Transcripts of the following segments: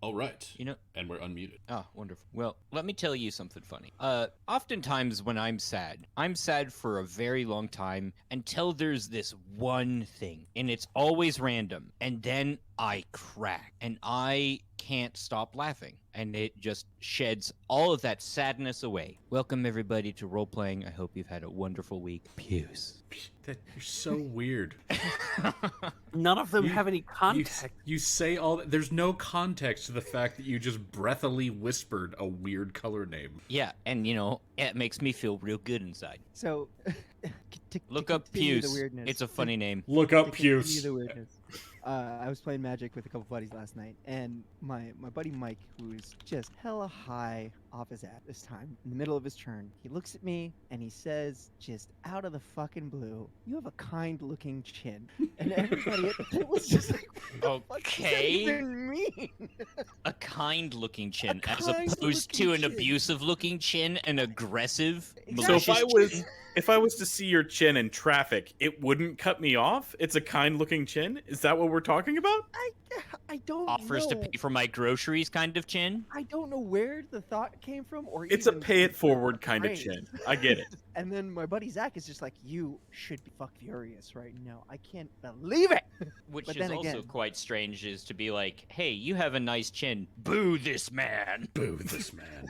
All right. You know, And we're unmuted. oh, wonderful. Well, let me tell you something funny. Oftentimes when I'm sad for a very long time until there's this one thing, and it's always random, and then I crack, and I can't stop laughing, and it just sheds all of that sadness away. Welcome everybody to role playing. I hope you've had a wonderful week. Pews. You're so weird. None of them have any context. You say all that. There's no context to the fact that you just breathily whispered a weird color name. Yeah, and you know, it makes me feel real good inside. So, Look up continue Pews. The weirdness. It's a funny name. Look To up continue Puce. the weirdness. I was playing Magic with a couple buddies last night, and my buddy Mike, who's just hella high off his ass this time, in the middle of his turn, he looks at me and he says, just out of the fucking blue, "You have a kind-looking chin." And everybody at the table was just like, "What the fuck does that Okay. even mean?" A kind-looking chin, as kind-looking opposed to an chin. abusive-looking chin, an aggressive, Exactly. So malicious if I was to see your chin in traffic, it wouldn't cut me off? It's a kind-looking chin? Is that what we're talking about? I don't offers to know. pay for my groceries kind of chin. I don't know where the thought came from, or It's a even pay it forward the kind of phrase. chin. I get it. And then my buddy Zach is just like, "You should be fuck furious right now. I can't believe it." Which But is then also again- quite strange, is to be like, hey, you have a nice chin. Boo this man. Boo this man.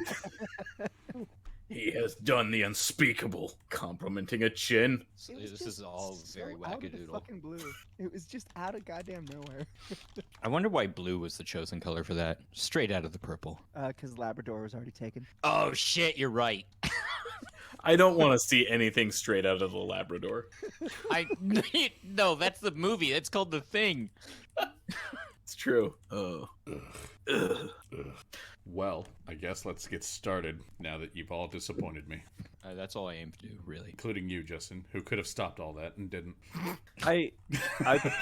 He has done the unspeakable. Complimenting a chin. So It was this just is all so very out of the wackadoodle. fucking blue. It was just out of goddamn nowhere. I wonder why blue was the chosen color for that. Straight out of the purple. Because Labrador was already taken. Oh shit, you're right. I don't want to see anything straight out of the Labrador. No, that's the movie. That's called The Thing. It's true. Oh. Ugh. Well, I guess let's get started now that you've all disappointed me. That's all I aim to do, really. Including you, Justin, who could have stopped all that and didn't. I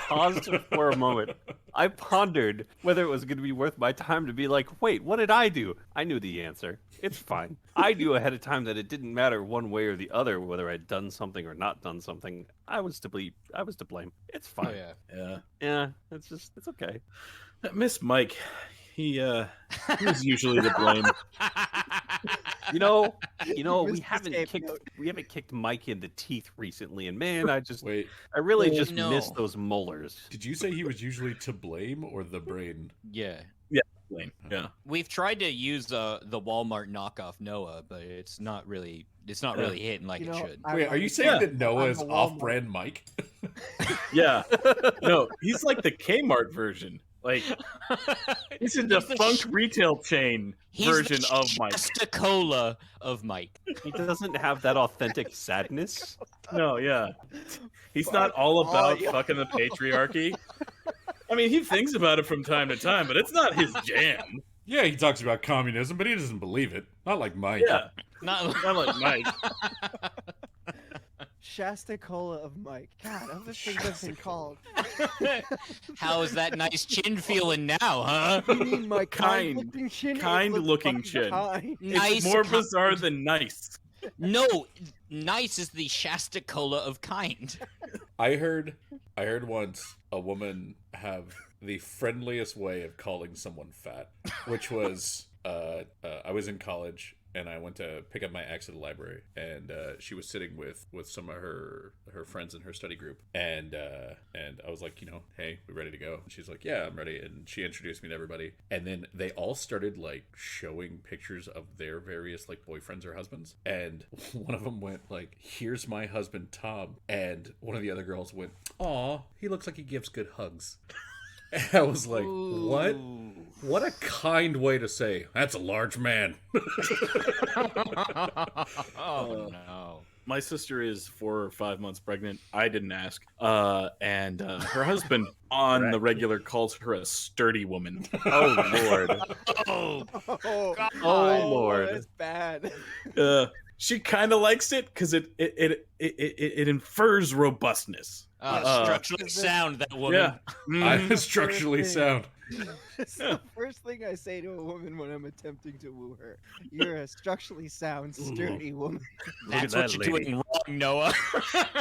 paused for a moment. I pondered whether it was going to be worth my time to be like, wait, what did I do? I knew the answer. It's fine. I knew ahead of time that it didn't matter one way or the other whether I'd done something or not done something. I was to blame. It's fine. Oh, yeah. Yeah. Yeah, it's okay. Miss Mike, he was usually to blame. You know, we Missed the haven't scapegoat. kicked Mike in the teeth recently, and man, I Wait, really Oh, just no. miss those molars. did you say he was usually to blame or the brain? Yeah. Blame. Yeah. We've tried to use the Walmart knockoff Noah, but it's not really hitting like You it know, should. I- Wait, are you I'm- saying that Noah I'm is a Walmart. off-brand Mike? Yeah. No, he's like the Kmart version. Like, he's a He's the defunct retail chain He's version the of Mike. Shasta-Cola of Mike. He doesn't have that authentic sadness. No, yeah. He's not all about all fucking the patriarchy. I mean, he thinks about it from time to time, but it's not his jam. Yeah, he talks about communism, but he doesn't believe it. Not like Mike. Yeah, Not not like Mike. Shasta Cola of Mike. God, other things have been called. How is that nice chin feeling now, huh? You mean my Kind- kind-looking chin? It kind-looking looks chin. fucking kind. It's more bizarre than nice. No, nice is the Shasta Cola of kind. I heard once a woman have the friendliest way of calling someone fat, which was I was in college and I went to pick up my ex at the library, and she was sitting with some of her friends in her study group, and I was like, hey, we ready to go? And she's like, yeah, I'm ready. And she introduced me to everybody, and then they all started like showing pictures of their various like boyfriends or husbands, and one of them went like, here's my husband Tom, and one of the other girls went, aw, he looks like he gives good hugs. And I was like, what? Ooh. What a kind way to say, that's a large man. Oh no. My sister is 4 or 5 months pregnant. I didn't ask. And her husband on the regular calls her a sturdy woman. Oh Lord. Oh, Oh, Oh, Lord. that's bad. She kind of likes it because it infers robustness. structurally sound, that woman. Yeah. I'm structurally sound. It's the first thing I say to a woman when I'm attempting to woo her. You're a structurally sound, sturdy woman. That's at what that you're lady. doing Noah.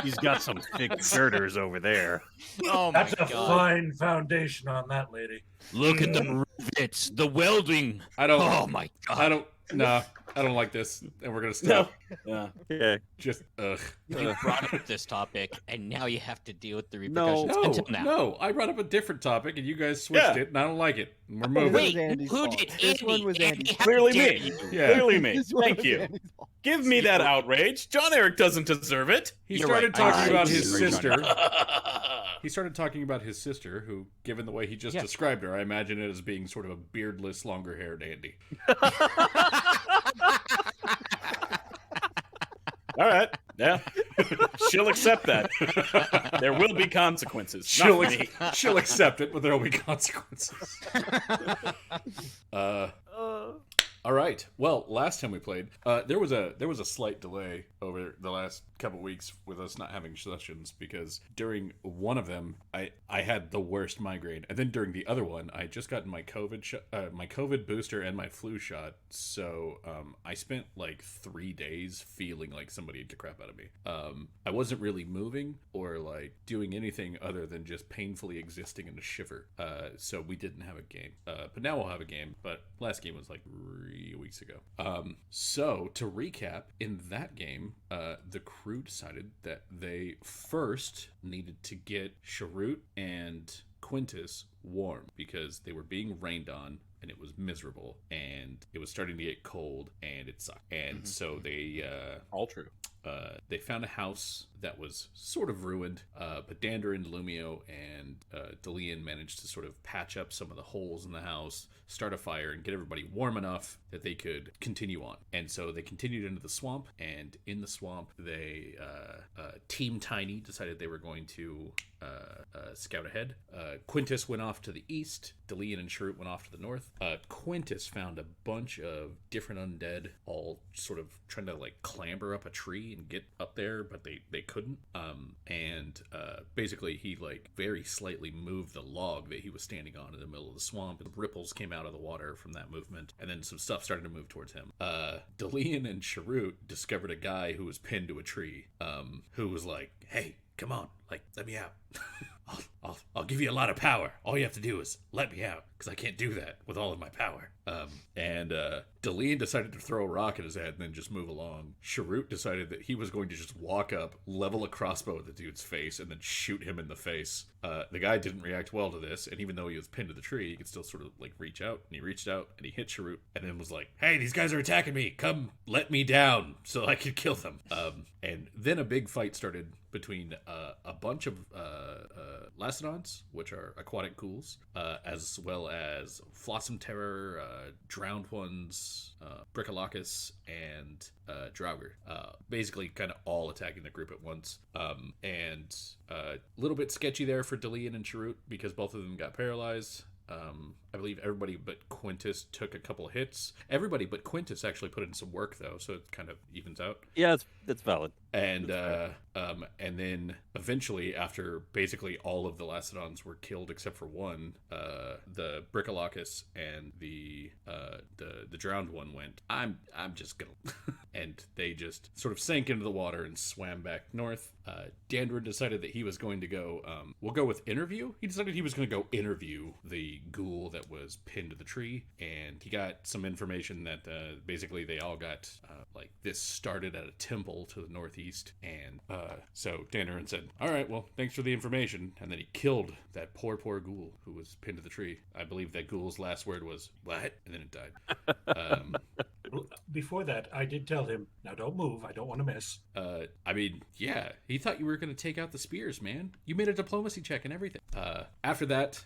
He's got some thick girders over there. Oh my That's a god. fine foundation on that lady. Look at the rivets, the welding. I don't. Oh my god. I don't. Nah, I don't like this, and we're gonna stop. Yeah. Okay. Just ugh. You brought up this topic, and now you have to deal with the No. repercussions. No, Until now. no. I brought up a different topic, and you guys switched Yeah. it, and I don't like it. And we're Wait, moving. was Wait, Andy's who fault. did This Andy? one was Andy's how Clearly dare me. you. Yeah. Clearly me. This one Thank was you. Andy's fault. Give me that outrage. John Eric doesn't deserve it. He You're started right. talking I about his disagree, sister. Johnny. He started talking about his sister, who, given the way he just Yeah. described her, I imagine it as being sort of a beardless, longer-haired Andy. All right. Yeah. She'll accept that. There will be consequences. She'll, Not me. she'll accept it, but there will be consequences. All right. Well, last time we played, there was a slight delay over the last couple weeks with us not having sessions because during one of them I had the worst migraine, and then during the other one I had just gotten my COVID booster and my flu shot, so I spent like 3 days feeling like somebody had the crap out of me. I wasn't really moving or like doing anything other than just painfully existing in a shiver. So we didn't have a game, but now we'll have a game. But last game was like 3 weeks ago. So to recap, in that game, the crew decided that they first needed to get Sharut and Quintus warm because they were being rained on and it was miserable and it was starting to get cold and it sucked. And so they All true. they found a house that was sort of ruined, but Dandarin, Lumio, and Delian managed to sort of patch up some of the holes in the house, start a fire, and get everybody warm enough that they could continue on. And so they continued into the swamp, and in the swamp, they, Team Tiny decided they were going to scout ahead. Quintus went off to the east, Delian and Sharut went off to the north. Quintus found a bunch of different undead, all sort of trying to like clamber up a tree and get up there, but they couldn't. Basically he like very slightly moved the log that he was standing on in the middle of the swamp, and ripples came out of the water from that movement, and then some stuff started to move towards him. Delian and Sharut discovered a guy who was pinned to a tree, who was like, "Hey, come on, like, let me out. I'll give you a lot of power. All you have to do is let me out, because I can't do that with all of my power." Delian decided to throw a rock at his head and then just move along. Sharut decided that he was going to just walk up, level a crossbow at the dude's face, and then shoot him in the face. The guy didn't react well to this, and even though he was pinned to the tree, he could still sort of like reach out, and he reached out, and he hit Sharut, and then was like, "Hey, these guys are attacking me. Come let me down so I can kill them." And then a big fight started between a bunch of Lacedons, which are aquatic ghouls, as well as Flossom Terror, Drowned Ones, Brickalacus, and Draugr. Basically kind of all attacking the group at once. And a little bit sketchy there for Delian and Sharut because both of them got paralyzed. I believe everybody but Quintus took a couple hits. Everybody but Quintus actually put in some work, though, so it kind of evens out. Yeah, that's valid. And then eventually, after basically all of the Lacedons were killed except for one, the Brickalacus and the drowned one went, I'm just gonna, and they just sort of sank into the water and swam back north. Dandrin decided that he was going to go. We'll go with interview. He decided he was going to go interview the ghoul that was pinned to the tree, and he got some information that basically they all got like this started at a temple to the northeast, and so Dandrin said, "All right, well, thanks for the information," and then he killed that poor ghoul who was pinned to the tree. I believe that ghoul's last word was "what," and then it died. Before that, I did tell him, "Now don't move. I don't want to miss." I mean, yeah, he thought you were going to take out the spears, man. You made a diplomacy check and everything. After that,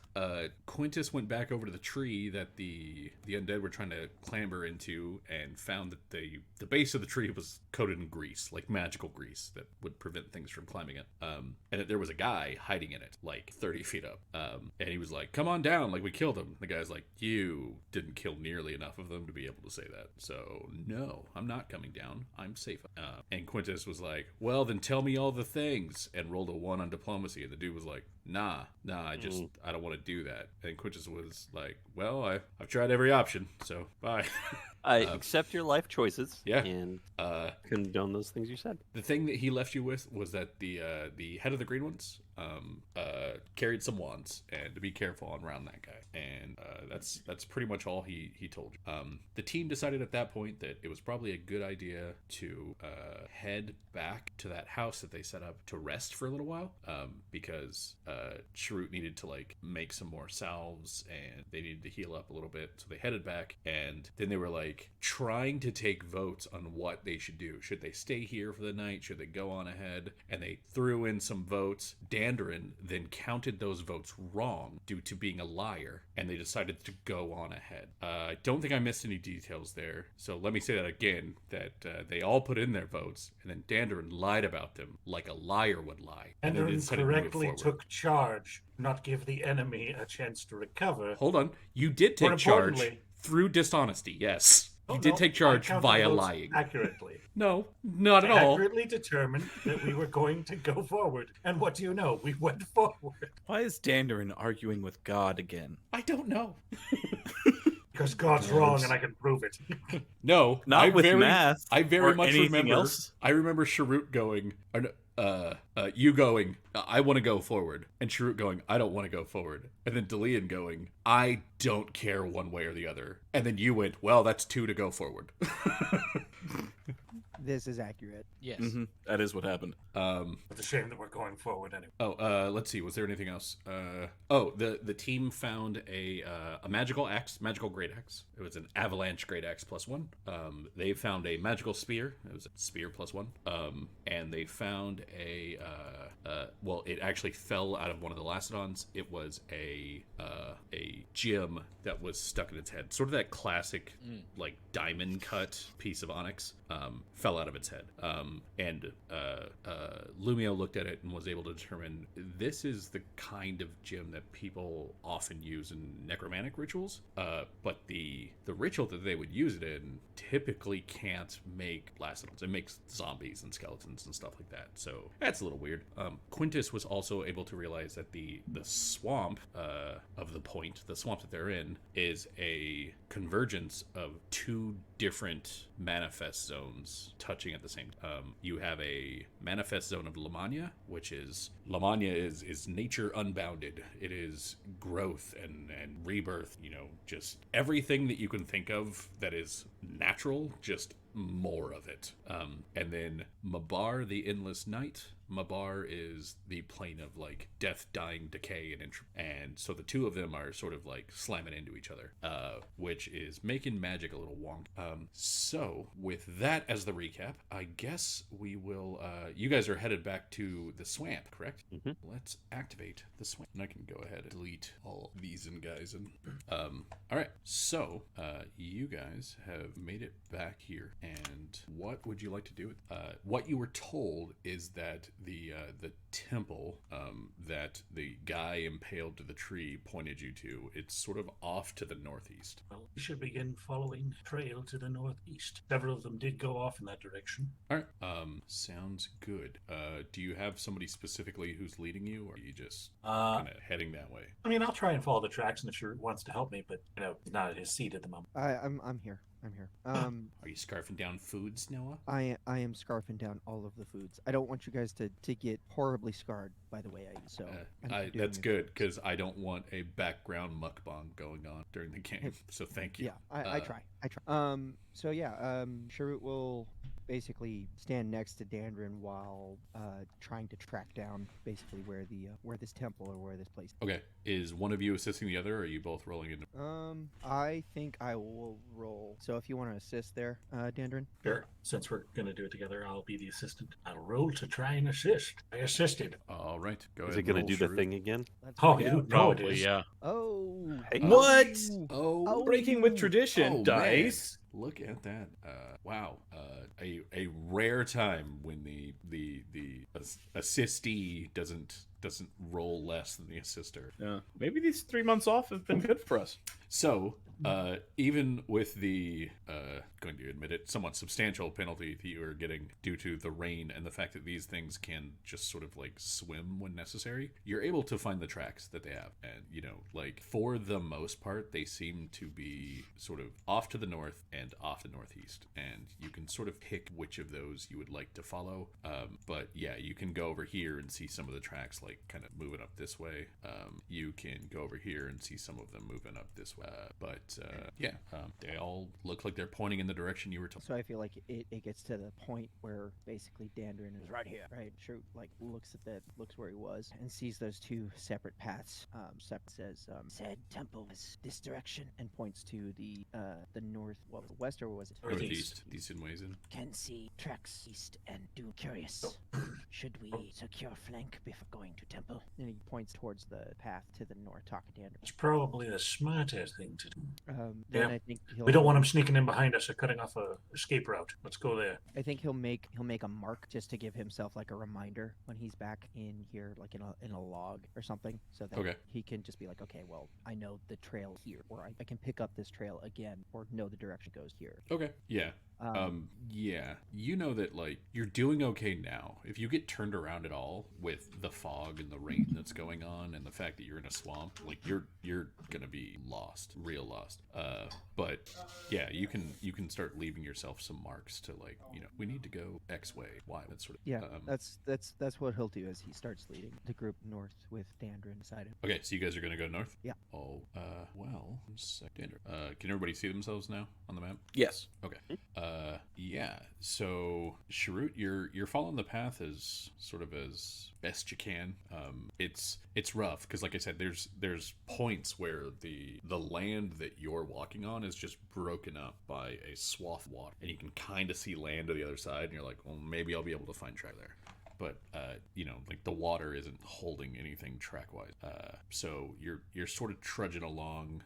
Quintus went back over to the tree that the undead were trying to clamber into and found that the base of the tree was coated in grease, like magical grease that would prevent things from climbing it. And that there was a guy hiding in it, like 30 feet up. And he was like, "Come on down, like we killed him." The guy's like, "You didn't kill nearly enough of them to be able to say that. So no, I'm not coming down. I'm safe." And Quintus was like, "Well, then tell me all the things," and rolled a 1 on diplomacy. And the dude was like, nah, I don't want to do that. And Quintus was like, "Well, I've tried every option, so bye." I accept your life choices. Yeah. And Uh, condone those things you said. the thing that he left you with was that the head of the Green Ones carried some wands, and to be careful around that guy. And that's pretty much all he told you. The team decided at that point that it was probably a good idea to head back to that house that they set up to rest for a little while, because Shrewd needed to like make some more salves, and they needed to heal up a little bit. So they headed back, and then they were like trying to take votes on what they should do. Should they stay here for the night? Should they go on ahead? And they threw in some votes. Dandrin then counted those votes wrong due to being a liar, and they decided to go on ahead. I don't think I missed any details there, so let me say that again, that they all put in their votes, and then Dandrin lied about them like a liar would lie. And then they Enderin decided to move correctly forward. took charge, not give the enemy a chance to recover. Hold on. You did More take charge importantly- through dishonesty, yes. You Oh, did no, take I charge counted via the votes lying. accurately. No, not at I all. accurately determined that we were going to go forward. And what do you know? We went forward. Why is Dandarin arguing with God again? I don't know. Because God's wrong and I can prove it. No, Not with math I very or much anything remember. else. I remember Sharut going, or you going, I want to go forward, and Sharut going, I don't want to go forward, and then Delian going, I don't care one way or the other, and then you went, well, that's 2 to go forward. This is accurate. Yes. Mm-hmm. That is what happened. It's a shame that we're going forward anyway. Let's see. Was there anything else? The team found a magical axe, magical great axe. It was an avalanche great axe +1. They found a magical spear. It was a spear +1. And they found it actually fell out of one of the Lacedons. It was a gem that was stuck in its head. Sort of that classic like diamond cut piece of onyx. Fell out of its head. And Lumio looked at it and was able to determine this is the kind of gem that people often use in necromantic rituals. But the ritual that they would use it in typically can't make Lacedons. It makes zombies and skeletons and stuff like that. So that's a little weird. Quintus was also able to realize that the swamp of the point, the swamp that they're in, is a convergence of 2 different manifest zones touching at the same time. You have a manifest zone of Lamania, which is is nature unbounded. It is growth and rebirth, just everything that you can think of that is natural, just more of it. And then Mabar, the Endless Night. Mabar is the plane of like death, dying, decay, and so the 2 of them are sort of like slamming into each other, which is making magic a little wonky. So with that as the recap, I guess we will. You guys are headed back to the swamp, correct? Mm-hmm. Let's activate the swamp, and I can go ahead and delete all these and guys. And all right. So you guys have made it back here, and what would you like to do? What you were told is that the temple that the guy impaled to the tree pointed you to, it's sort of off to the northeast. Well, we should begin following the trail to the northeast. Several of them did go off in that direction. All right. Sounds good. Do you have somebody specifically who's leading you, or are you just kind of heading that way? I mean, I'll try and follow the tracks, and if Shrewd wants to help me, but he's not at his seat at the moment. I'm here. I'm here. Are you scarfing down foods, Noah? I am scarfing down all of the foods. I don't want you guys to get horribly scarred by the way I eat. So I'm doing that's it. good, because I don't want a background mukbang going on during the game. So thank you. Yeah, I try. So yeah, Sharut will basically stand next to Dandrin while trying to track down basically where this temple or where this place. Okay. Is one of you assisting the other, or are you both rolling into? I think I will roll. So if you want to assist there, Dandrin. Sure. Since we're going to do it together, I'll be the assistant. I'll roll to try and assist. I assisted. All right. Go Is ahead. it going roll, to do the Sharut. thing again? Let's Oh, find you out. know it Probably, is. yeah. Oh. Hey. What? Oh, Breaking with tradition, man. dice. Look at that! Wow, a rare time when the assistee doesn't doesn't roll less than the assister. Yeah. Maybe these 3 months off have been good for us. So, even with the, going to admit it, somewhat substantial penalty that you are getting due to the rain and the fact that these things can just sort of like swim when necessary, you're able to find the tracks that they have. And, you know, like for the most part, they seem to be sort of off to the north and off the northeast. And you can sort of pick which of those you would like to follow. But yeah, you can go over here and see some of the tracks like kind of moving up this way. You can go over here and see some of them moving up this way. They all look like they're pointing in the direction you were told. So I feel like it gets to the point where basically Dandrin is right here, right? Sure, like looks where he was and sees those two separate paths. Says said temple was this direction and points to the north, west or was it Northeast, decent ways in. Can see tracks east and do curious. Should we secure flank before going to temple? And he points towards the path to the north, talking to Dandrin. It's probably the smartest thing to do. Then Yeah. I think We don't want him sneaking in behind us or cutting off a escape route. Let's go there. I think he'll make a mark just to give himself like a reminder when he's back in here, like in a log or something, so that Okay. he can just be like, okay, well, I know the trail here, or I can pick up this trail again, or know the direction goes here. Okay. Yeah. Yeah. You know that like you're doing okay now. If you get turned around at all with the fog and the rain that's going on and the fact that you're in a swamp, like you're gonna be lost, real lost. But yeah, you can start leaving yourself some marks to like, you know, we need to go X way, Y. That sort of. Yeah, that's what he'll do as he starts leading the group north with Dandrin beside him. Okay, so you guys are gonna go north. Yeah. Oh. Well. Dandrin. Can everybody see themselves now on the map? Yes. Okay. Yeah. So, Sharut, you're following the path as sort of as best you can. It's rough because, like I said, there's points where the land that you're walking on is just broken up by a swath of water, and you can kind of see land to the other side, and you're like, well, maybe I'll be able to find track there. But you know, like the water isn't holding anything track-wise. So you're sort of trudging along.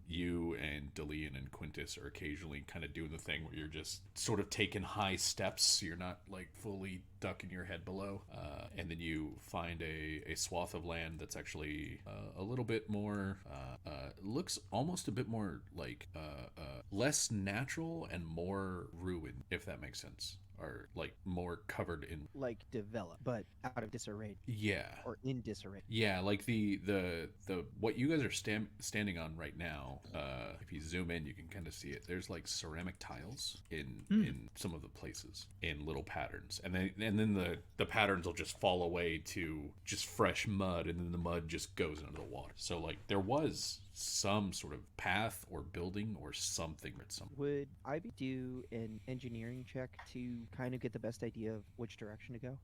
You and Delian and Quintus are occasionally kind of doing the thing where you're just sort of taking high steps. So you're not like fully ducking your head below. And then you find a swath of land that's actually a little bit more, looks almost a bit more like less natural and more ruined, if that makes sense. Are like more covered in Like developed, but out of disarray. yeah Or in disarray. yeah like the what you guys are standing on right now, if you zoom in you can kind of see it. There's like ceramic tiles in some of the places in little patterns, and then the patterns will just fall away to just fresh mud, and then the mud just goes into the water. So like there was some sort of path or building or something at some. Would I do an engineering check to kind of get the best idea of which direction to go?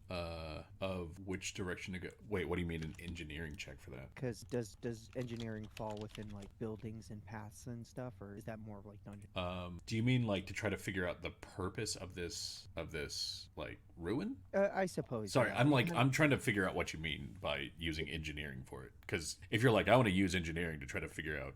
Of which direction to go. Wait, what do you mean an engineering check for that? Because does engineering fall within like buildings and paths and stuff, or is that more of like dungeon? Do you mean like to try to figure out the purpose of this like ruin? I suppose. Sorry, yeah. I'm trying to figure out what you mean by using engineering for it. Because if you're like, I want to use engineering to try to figure out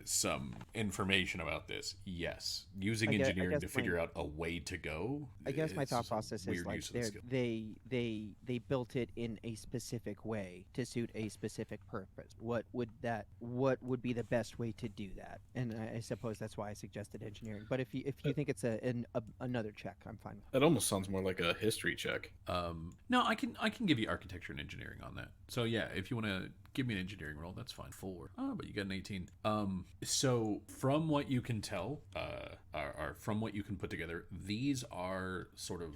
some information about this, yes, using I engineering guess to figure out a way to go. I guess my is thought process is weird like use of the skill. they built it in a specific way to suit a specific purpose. What would be the best way to do that? And I suppose that's why I suggested engineering. But if you think it's another check, I'm fine. That almost sounds more like a history check. No, I can give you architecture and engineering on that. So yeah, if you want to give me an engineering roll, that's fine. 4. Oh, but you got an 18. So from what you can tell, or from what you can put together, these are sort of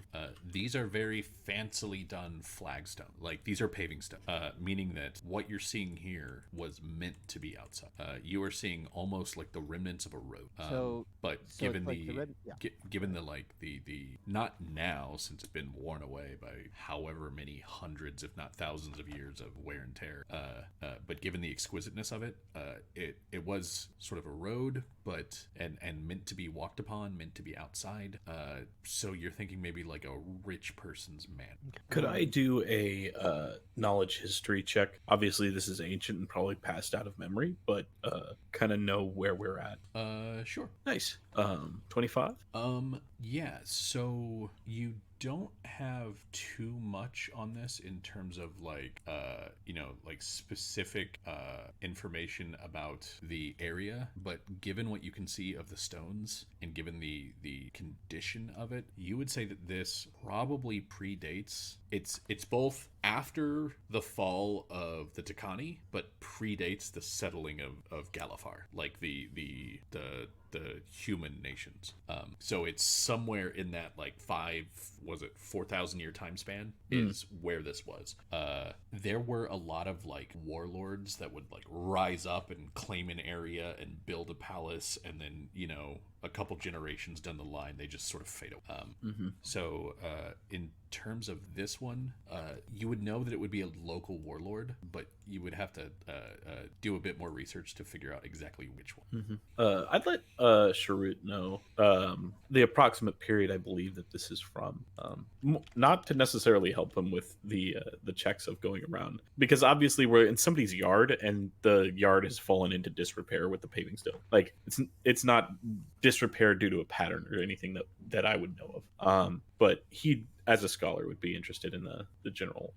these are very fancily done flagstone. Like these are paving stone, meaning that what you're seeing here was meant to be outside. You are seeing almost like the remnants of a road. But So given it's like given the like the not now, since it's been worn away by however many hundreds if not thousands of years of wear and tear, but given the exquisiteness of it, it was sort of a road, but and meant to be walked upon, meant to be outside. So you're thinking maybe like a rich person's man. Could I do a knowledge history check? Obviously, this is ancient and probably passed out of memory, but kind of know where we're at. Sure. Nice. 25. Yeah, so you don't have too much on this in terms of like like specific information about the area, but given what you can see of the stones and given the condition of it, you would say that this probably predates, it's both after the fall of the Takani but predates the settling of Galifar, like the human nations. So it's somewhere in that like 4,000 year time span is where this was. There were a lot of like warlords that would like rise up and claim an area and build a palace, and then a couple generations down the line they just sort of fade away. So in terms of this one, you would know that it would be a local warlord, but you would have to do a bit more research to figure out exactly which one. I'd let Sharut know the approximate period I believe that this is from. Not to necessarily help him with the checks of going around, because obviously we're in somebody's yard and the yard has fallen into disrepair with the paving stone. Like it's not disrepair due to a pattern or anything that I would know of. But he, as a scholar, would be interested in the general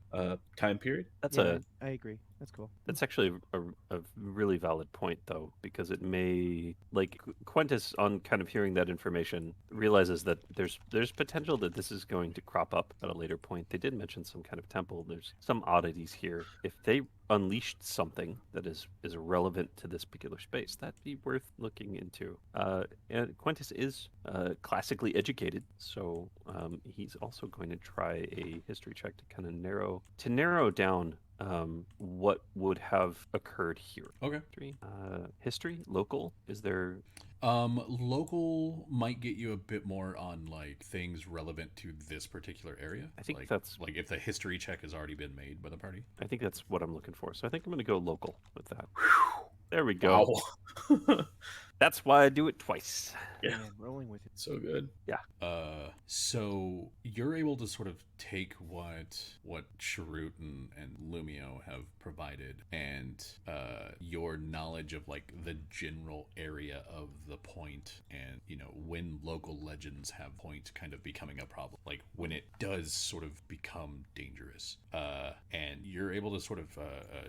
time period. That's Yeah, I agree. That's cool. That's actually a really valid point, though, because it may, like, Quintus, on kind of hearing that information, realizes that there's potential that this is going to crop up at a later point. They did mention some kind of temple. There's some oddities here. If they unleashed something that is relevant to this particular space, that'd be worth looking into. And Quintus is classically educated, so he's also going to try a history check to kind of narrow down what would have occurred here. Okay. History, local, is there? Local might get you a bit more on like things relevant to this particular area. I think like, that's like if the history check has already been made by the party. I think that's what I'm looking for. So I think I'm going to go local with that. There we go. Wow. That's why I do it twice. Yeah. Man, rolling with it. So good. So you're able to sort of take what Sharut and Lumio have provided, and your knowledge of like the general area of the point, and when local legends have point kind of becoming a problem, like when it does sort of become dangerous, and you're able to sort of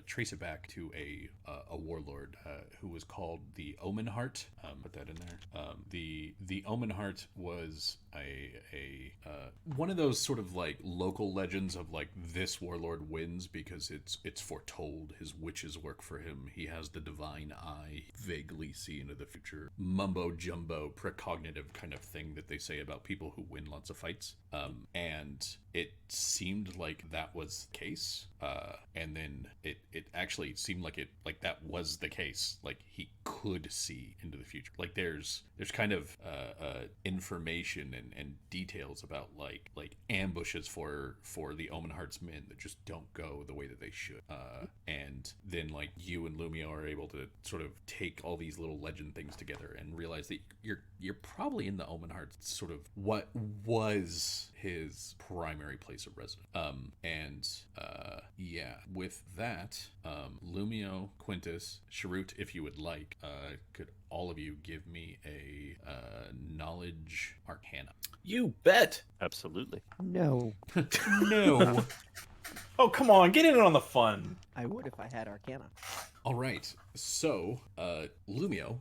trace it back to a warlord who was called the Omen Heart. Put that in there. The Omen Heart was a one of those sort of like local legends of like this warlord wins because it's foretold. His witches work for him. He has the divine eye, vaguely see into the future. Mumbo jumbo, precognitive kind of thing that they say about people who win lots of fights. And it seemed like that was the case. And then it actually seemed like that was the case. Like he could see into the future. Like there's kind of information and details about like ambushes for the Omen Heart's men that just don't go the way that they should. And then like you and Lumio are able to sort of take all these little legend things together and realize that you're probably in the Omen Heart's sort of what was his primary place of residence. With that, Lumio, Quintus, Sharut, if you would like, could all of you give me a knowledge arcana? You bet. Absolutely. No, No. Oh, come on. Get in on the fun. I would if I had Arcana. All right. So, Lumio,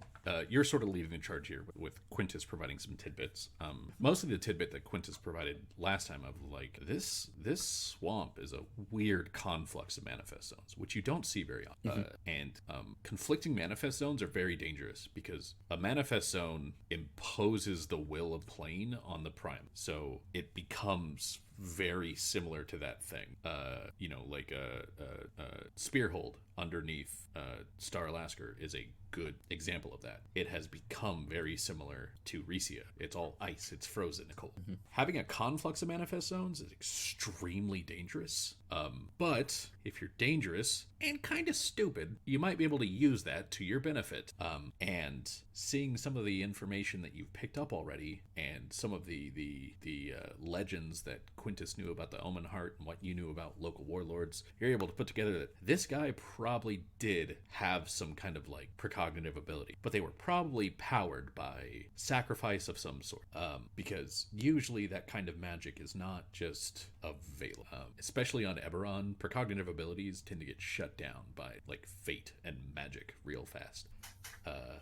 you're sort of leading the charge here with Quintus providing some tidbits. Mostly the tidbit that Quintus provided last time of like this swamp is a weird conflux of manifest zones, which you don't see very often. And conflicting manifest zones are very dangerous because a manifest zone imposes the will of plane on the prime, so it becomes very similar to that thing. Like Spearhold underneath Star Alaska is a good example of that. It has become very similar to Risia. It's all ice, it's frozen and cold. Having a conflux of manifest zones is extremely dangerous. But if you're dangerous and kind of stupid, you might be able to use that to your benefit. And seeing some of the information that you've picked up already, and some of the legends that Quintus knew about the Omen Heart and what you knew about local warlords, you're able to put together that this guy probably did have some kind of like precognitive ability, but they were probably powered by sacrifice of some sort. Because usually that kind of magic is not just available. Especially on Eberron, precognitive abilities tend to get shut down by like fate and magic real fast.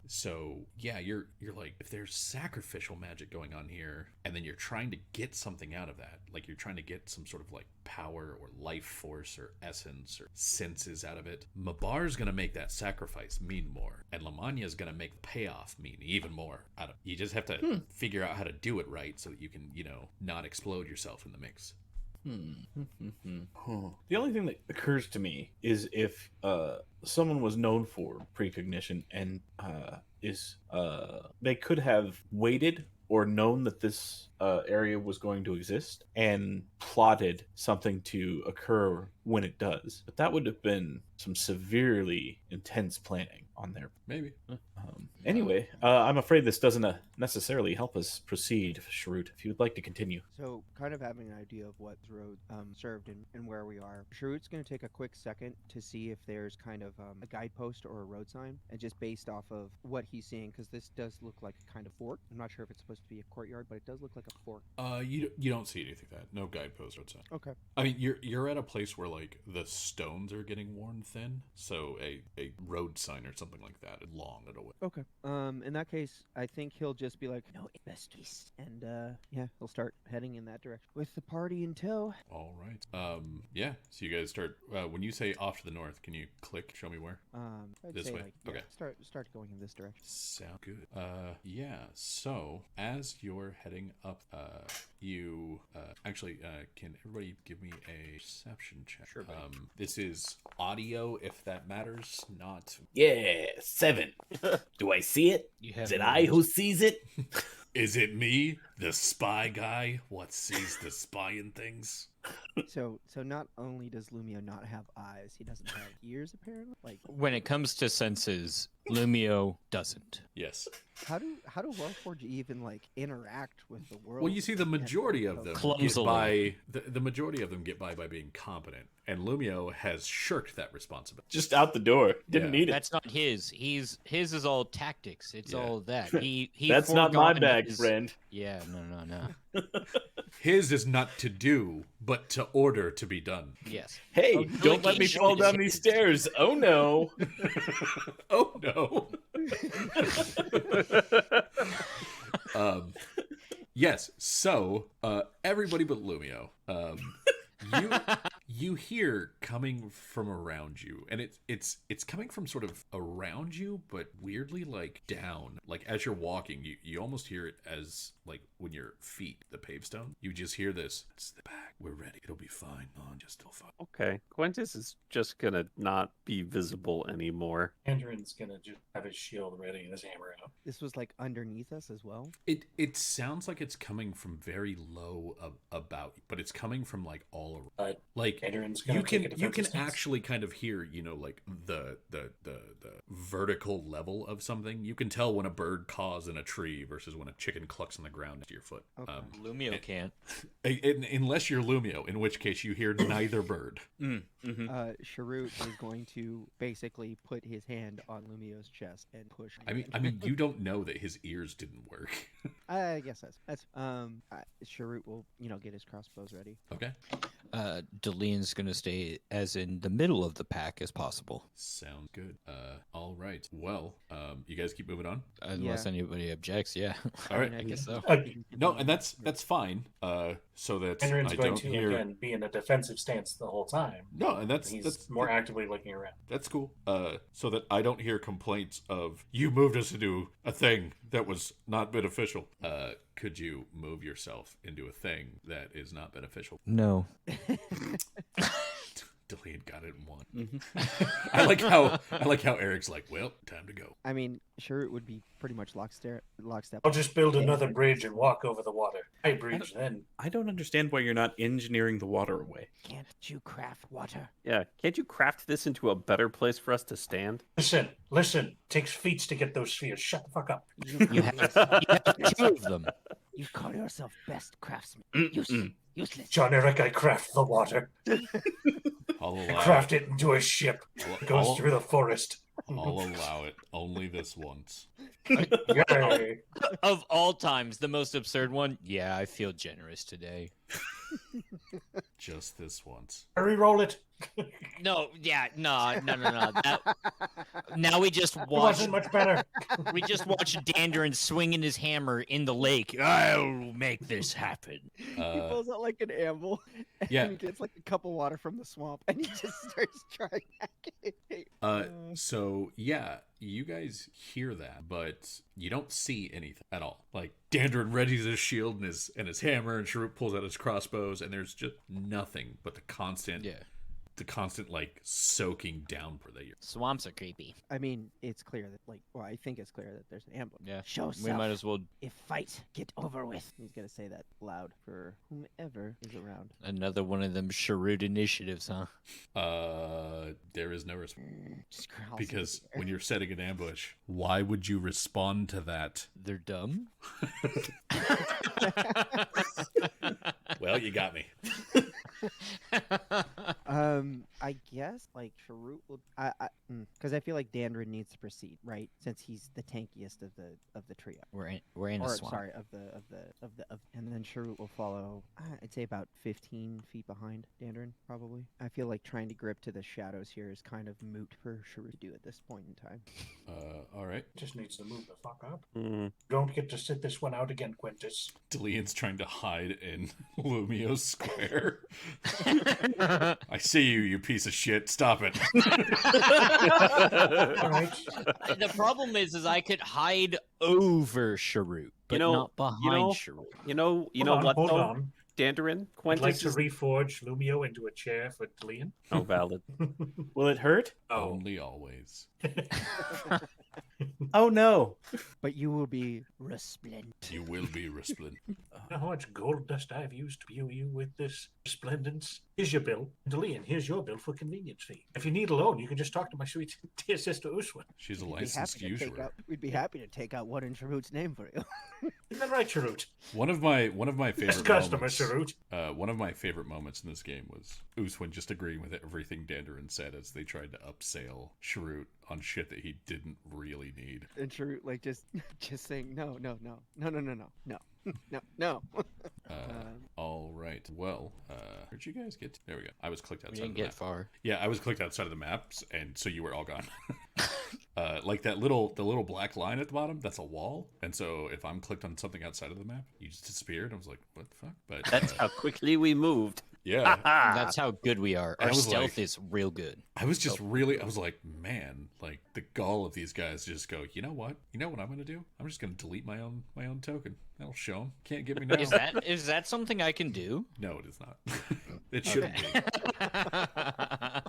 So yeah, you're like, if there's sacrificial magic going on here, and then you're trying to get something out of that, like you're trying to get some sort of like power or life force or essence or senses out of it, Mabar's gonna make that sacrifice mean more, and Lamagna's gonna make the payoff mean even more. You just have to figure out how to do it right so that you can, not explode yourself in the mix. The only thing that occurs to me is if someone was known for precognition and they could have waited or known that this area was going to exist and plotted something to occur when it does. But that would have been some severely intense planning on their Maybe. Anyway, I'm afraid this doesn't necessarily help us proceed, Shrewd, if you would like to continue. So, kind of having an idea of what the road served and where we are, Sharut's going to take a quick second to see if there's kind of a guidepost or a road sign, and just based off of what he's seeing, because this does look like a kind of fort. I'm not sure if it's supposed to be a courtyard, but it does look like a fort. You don't see anything like that. No guidepost or something. Okay. I mean, you're at a place where like the stones are getting worn thin, so a road sign or something like that is long and away. Okay. In that case, I think he'll just be like, no, best east, and yeah, he'll start heading in that direction with the party in tow. All right. Yeah. So you guys start. When you say off to the north, can you click? Show me where. I'd This say, way? like, yeah, Okay. Start going in this direction. Sound good. Yeah. So as you're heading up, you actually can everybody give me a perception check? Sure, buddy. This is audio, if that matters, not. Yeah, 7. Do I see it? You have Is it no I who sees it? Is it me, the spy guy? What sees the spying things? So not only does Lumio not have eyes, he doesn't have ears apparently. Like, When it comes to senses, Lumio doesn't. Yes. how do Warforged even like interact with the world? Well, you see, the majority of them get Clumsily. by. The majority of them get by being competent, and Lumio has shirked that responsibility. Just out the door. Didn't Yeah. need it. That's not his. His is all tactics. It's Yeah. all that. He That's not my forgone bag, his- friend. Yeah, no. His is not to do, but to order to be done. Yes. Hey, Oh, don't let me delegation fall down is- these stairs. Oh no. Oh no. Yes. So everybody but Lumio. You hear coming from around you, and it's coming from sort of around you, but weirdly like down. Like as you're walking, you almost hear it as like when your feet the pavestone. You just hear this. It's the back. We're ready. It'll be fine. On just till fine. Okay. Quintus is just gonna not be visible anymore. Andrin's gonna just have his shield ready and his hammer out. This was like underneath us as well. It sounds like it's coming from very low about, but it's coming from like all around. But Like Andrin's gonna you take a can defensive stance. actually kind of hear, like the vertical level of something. You can tell when a bird caws in a tree versus when a chicken clucks on the ground next to your foot. Okay. Lumio can't. Unless you're Lumio, in which case you hear neither bird. Sharut is going to basically put his hand on Lumio's chest and push. I mean, you don't know that his ears didn't work. I guess that's Sharut will get his crossbows ready. Okay, Delian's gonna stay as in the middle of the pack as possible, sounds good. All right. Well, you guys keep moving on. unless anybody objects. Yeah. All right. I guess so. No, and that's fine. So that Andrin's I going don't to hear. again be in a defensive stance the whole time. No, and that's He's more actively looking around. That's cool. So that I don't hear complaints of you moved us to do a thing that was not beneficial. Could you move yourself into a thing that is not beneficial? No. Delian got it in one. Mm-hmm. I like how Eric's like, well, time to go. I mean, Sharut would be pretty much lockstep. I'll just build another bridge and walk over the water. I bridge then. I don't understand why you're not engineering the water away. Can't you craft water? Yeah. Can't you craft this into a better place for us to stand? Listen. Takes feats to get those spheres. Shut the fuck up. You have two of them. You call yourself best craftsman. Mm-mm. Useless. John Eric, I craft the water. I'll and allow craft it. it into a ship that goes I'll- through the forest. I'll allow it. Only this once. Yay. Of all times, the most absurd one. Yeah, I feel generous today. Just this once. Re-roll it. No, yeah, no. Now we just It watch. wasn't much better. We just watch Dandrin swinging his hammer in the lake. I'll make this happen. He pulls out like an anvil, and Yeah. he gets like a cup of water from the swamp, and he just starts trying. So yeah, you guys hear that, but you don't see anything at all. Like Dandrin readies his shield and his hammer, and Sharuk pulls out his crossbows, and there's just nothing but the constant like soaking downpour that you're. Swamps are creepy. I mean, it's clear that I think it's clear that there's an ambush. Yeah. Show We might as well. If fight, get over with. He's gonna say that loud for whomever is around. Another one of them Sharud initiatives, huh? There is no response Just growls into because the air. when you're setting an ambush, why would you respond to that? They're dumb. Well, you got me. I guess like Sharut will, because I feel like Dandrin needs to proceed, right? Since he's the tankiest of the trio. We're in a Or swamp. sorry, and then Sharut will follow. I'd say about 15 feet behind Dandrin, probably. I feel like trying to grip to the shadows here is kind of moot for Sharut to do at this point in time. All right. Just needs to move the fuck up. Mm. Don't get to sit this one out again, Quintus. Delian's trying to hide in Lumio's square. I see you, you piece of shit. Stop it. All right. The problem is I could hide over Sharut, but not behind Sharut. You know Hold what Hold though? on. Dandarin, I'd Quintus like to is- reforge Lumio into a chair for Delian. Oh, valid. Will it hurt? Oh. Only always. Oh no. But you will be Resplendent. You will be resplendent. You know how much gold dust I've used to view you with this resplendence? Here's your bill. Delian, here's your bill for convenience fee. If you need a loan, you can just talk to my sweet dear sister Uswin. She's a We'd be licensed happy to take usurer. out. We'd be happy to take out one in Sharut's name for you. Isn't that right, Sharut? One of my This favorite customer, moments. Sharut. One of my favorite moments in this game was Uswin just agreeing with everything Dandarin said as they tried to upsell Sharut on shit that he didn't really need. And Sharut like just saying no. All right. Well, where'd you guys get to? There we go. I was clicked We outside didn't of the get map. far. Yeah, I was clicked outside of the maps, and so you were all gone. Like the little black line at the bottom, that's a wall. And so if I'm clicked on something outside of the map, you just disappeared. I was like, what the fuck? But That's how quickly we moved. yeah, That's how good we are. I Our was stealth like- is real good. I was just really, I was like, man, like the gall of these guys just go, you know what? You know what I'm gonna do? I'm just gonna delete my own token. That'll show them. Can't get me now. Is that something I can do? No, it is not. It shouldn't be. I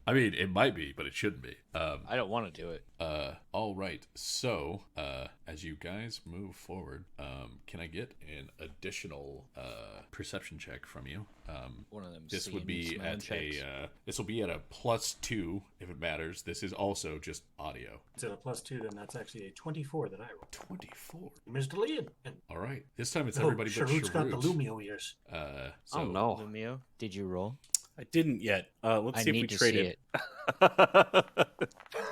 I mean, it might be, but it shouldn't be. don't want to do it. All right. So, as you guys move forward, can I get an additional perception check from you? One of them. This seeing would be smelling at checks. this will be at a +2 if it matters. This is also just audio. It's at a +2, then that's actually a 24 that I rolled. 24. Ms. Delian. And All right. This time it's everybody but Sharut's got the Sharut. Lumio ears. So Oh no. Lumio, did you roll? I didn't yet. Let's I see if we need to see traded. it.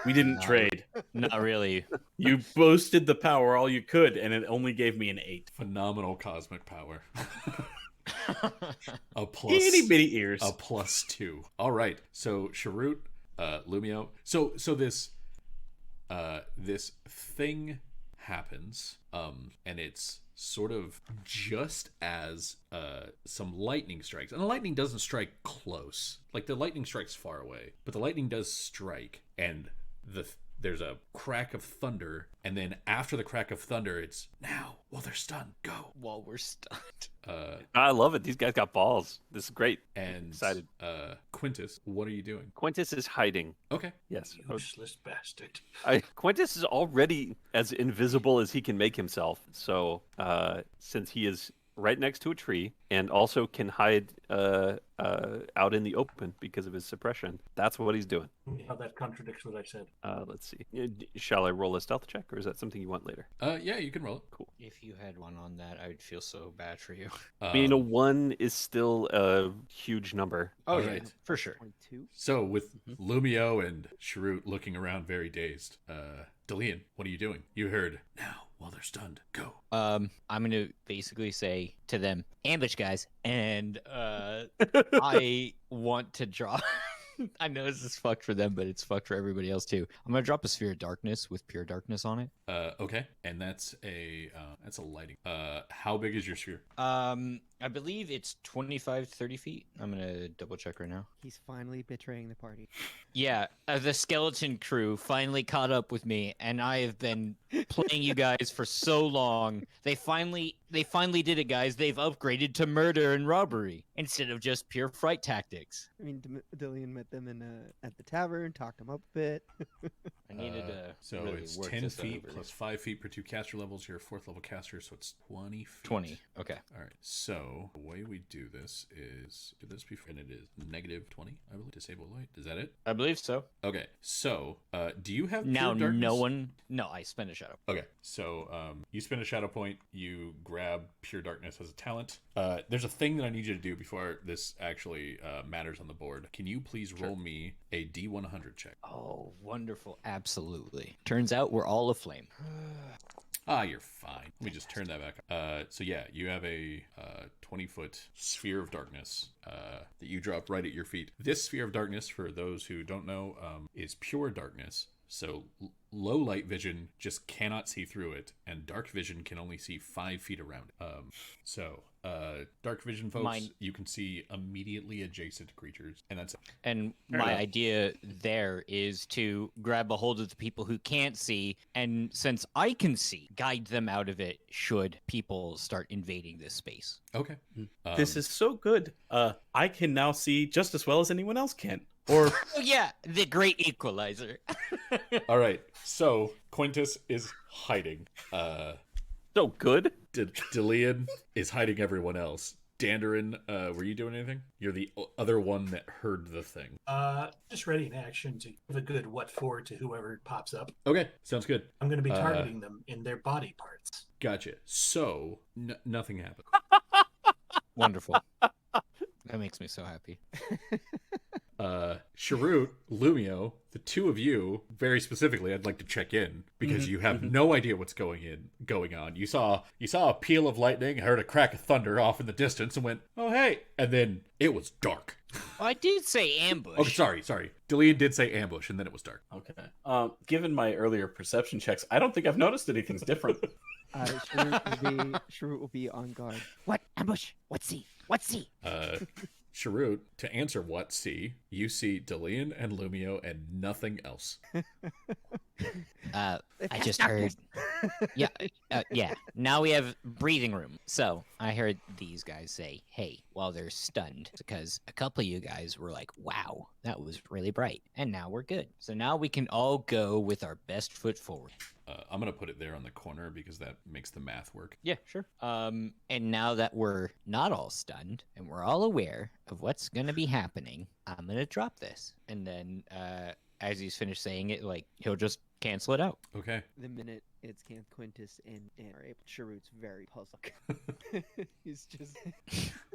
We didn't No. trade. Not really. You boasted the power all you could, and it only gave me an 8. phenomenal cosmic power. A plus. Itty bitty ears. A +2. All right. So Sharut, Lumio. So this this thing happens, and it's sort of just as some lightning strikes, and the lightning doesn't strike close. Like the lightning strikes far away, but the lightning does strike, and there's a crack of thunder, and then after the crack of thunder, it's now. Well, they're stunned. Go. While we're stunned. I love it. These guys got balls. This is great. And Excited. Quintus, what are you doing? Quintus is hiding. Okay. Yes. Useless bastard. Quintus is already as invisible as he can make himself. So, since he is right next to a tree and also can hide out in the open because of his suppression. That's what he's doing. How that contradicts what I said. Let's see. Shall I roll a stealth check, or is that something you want later? Yeah, you can roll it. Cool. If you had one on that, I would feel so bad for you. I mean, a 1 is still a huge number. Oh, All yeah, right. for sure. 22. So with Lumio and Sharut looking around very dazed, Delian, what are you doing? You heard now while they're stunned. Go. I'm gonna basically say to them, ambush guys, and I want to draw. I know this is fucked for them, but it's fucked for everybody else too. I'm gonna drop a sphere of darkness with pure darkness on it. Okay, and that's a lighting. How big is your sphere? I believe it's 25, 30 feet. I'm gonna double check right now. He's finally betraying the party. Yeah, the skeleton crew finally caught up with me, and I have been playing you guys for so long. They finally did it, guys. They've upgraded to murder and robbery instead of just pure fright tactics. I mean, Dillian met them at the tavern, talked them up a bit. I needed to So really it's work 10 this feet over. plus 5 feet per 2 caster levels. You're a 4th level caster, so it's 20 feet. 20. Okay. All right. So the way we do this is do this before, and it is negative 20. I believe disable light. Is that it? I believe so. Okay. So do you have Now, pure darkness? no one. No, I spent a shadow. Okay, so you spend a shadow point, you grab Pure Darkness as a talent. There's a thing that I need you to do before this actually matters on the board. Can you please roll me a D100 check? Oh, wonderful. Absolutely. Turns out we're all aflame. You're fine. Let me just turn that back. So yeah, you have a 20-foot sphere of darkness that you drop right at your feet. This sphere of darkness, for those who don't know, is pure darkness. So low light vision just cannot see through it, and dark vision can only see 5 feet around it. Dark vision folks, you can see immediately adjacent creatures, and that's it. And my idea there is to grab a hold of the people who can't see, and since I can see, guide them out of it should people start invading this space. Okay. This is so good. I can now see just as well as anyone else can. Or Oh yeah, the great equalizer. All right. So Quintus is hiding. So good. Delian is hiding everyone else. Dandarin, were you doing anything? You're the other one that heard the thing. Just ready in action to give a good what for to whoever pops up. Okay, sounds good. I'm going to be targeting them in their body parts. Gotcha. So nothing happened. Wonderful. That makes me so happy. Sharut, Lumio, the two of you, very specifically, I'd like to check in because you have no idea what's going on. You saw a peal of lightning, heard a crack of thunder off in the distance, and went, "Oh hey!" And then it was dark. Well, I did say ambush. Oh, sorry. Delian did say ambush, and then it was dark. okay. Given my earlier perception checks, I don't think I've noticed anything's different. Shrewd will be on guard. What? Ambush? What see? What see? Sharut, to answer what see, you see Delian and Lumio and nothing else. I just heard. Yeah, yeah. Now we have breathing room. So I heard these guys say, "Hey," while they're stunned, because a couple of you guys were like, "Wow, that was really bright," and now we're good. So now we can all go with our best foot forward. I'm gonna put it there on the corner because that makes the math work. Yeah, sure. And now that we're not all stunned and we're all aware of what's gonna be happening, I'm gonna drop this, and then as he's finished saying it, like he'll just cancel it out. Okay. The minute it's Quintus and Sharut's very puzzled. He's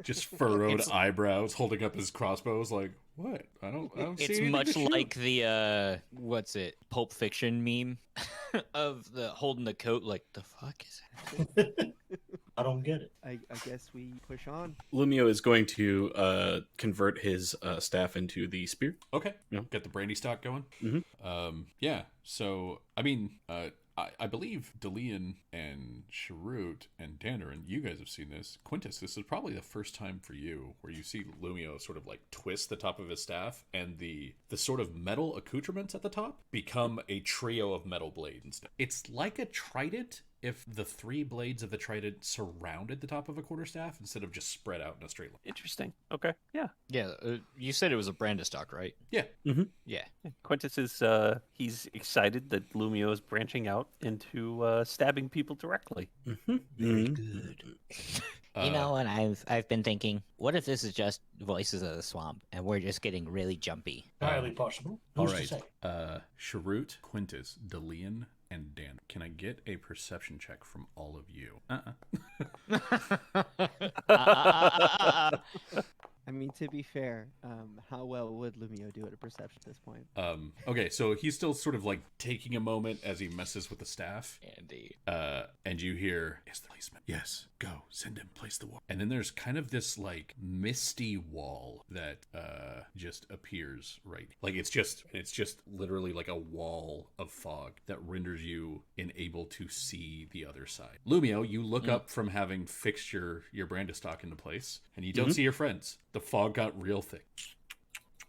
Just furrowed eyebrows, holding up his crossbows, like, what? I don't see It's anything much to shoot. like the Pulp Fiction meme of the holding the coat. Like, the fuck is that? I don't get it. I guess we push on. Lumio is going to convert his staff into the spear. Okay. Yeah. Get the brandy stock going. Mhm. Yeah. So I mean, I believe Delian and Sharut and Dandarin, you guys have seen this. Quintus, this is probably the first time for you where you see Lumio sort of like twist the top of his staff, and the sort of metal accoutrements at the top become a trio of metal blades instead. It's like a trident if the three blades of the trident surrounded the top of a quarterstaff instead of just spread out in a straight line. Interesting. Okay. Yeah. Yeah, you said it was a Brandistock, right? Yeah. Yeah. Quintus is he's excited that Lumio is branching out into stabbing people directly. Very good. You know what I've been thinking? What if this is just Voices of the Swamp and we're just getting really jumpy? Entirely possible. All Who's right. to say? Sharut, Quintus, Delian, and Dan. Can I get a perception check from all of you? I mean, to be fair, how well would Lumio do at a perception at this point? Okay, so he's still sort of like taking a moment as he messes with the staff. Andy. And you hear, is the policeman? Yes, go, send him, place the wall. And then there's kind of this like misty wall that just appears right. Like it's just literally like a wall of fog that renders you unable to see the other side. Lumio, you look up from having fixed your Brandistock into place, and you don't see your friends. The fog got real thick.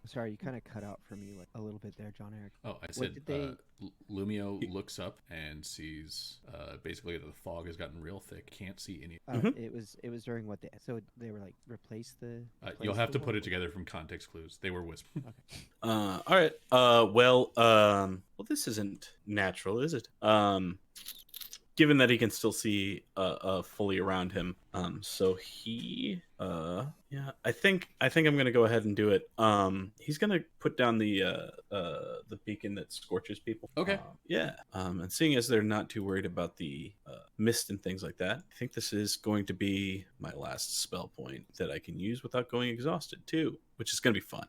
Sorry, you kind of cut out for me like a little bit there, John Eric. Oh, I What said did they- Lumio looks up and sees basically that the fog has gotten real thick. Can't see any. It was during what so they were like replace the. You'll replace have the to put wall? it together from context clues. They were whispered. All right. Well, this isn't natural, is it? Given that he can still see fully around him, so he I think I'm gonna go ahead and do it. He's gonna put down the beacon that scorches people. Okay. And seeing as they're not too worried about the mist and things like that, I think this is going to be my last spell point that I can use without going exhausted too, which is gonna be fun.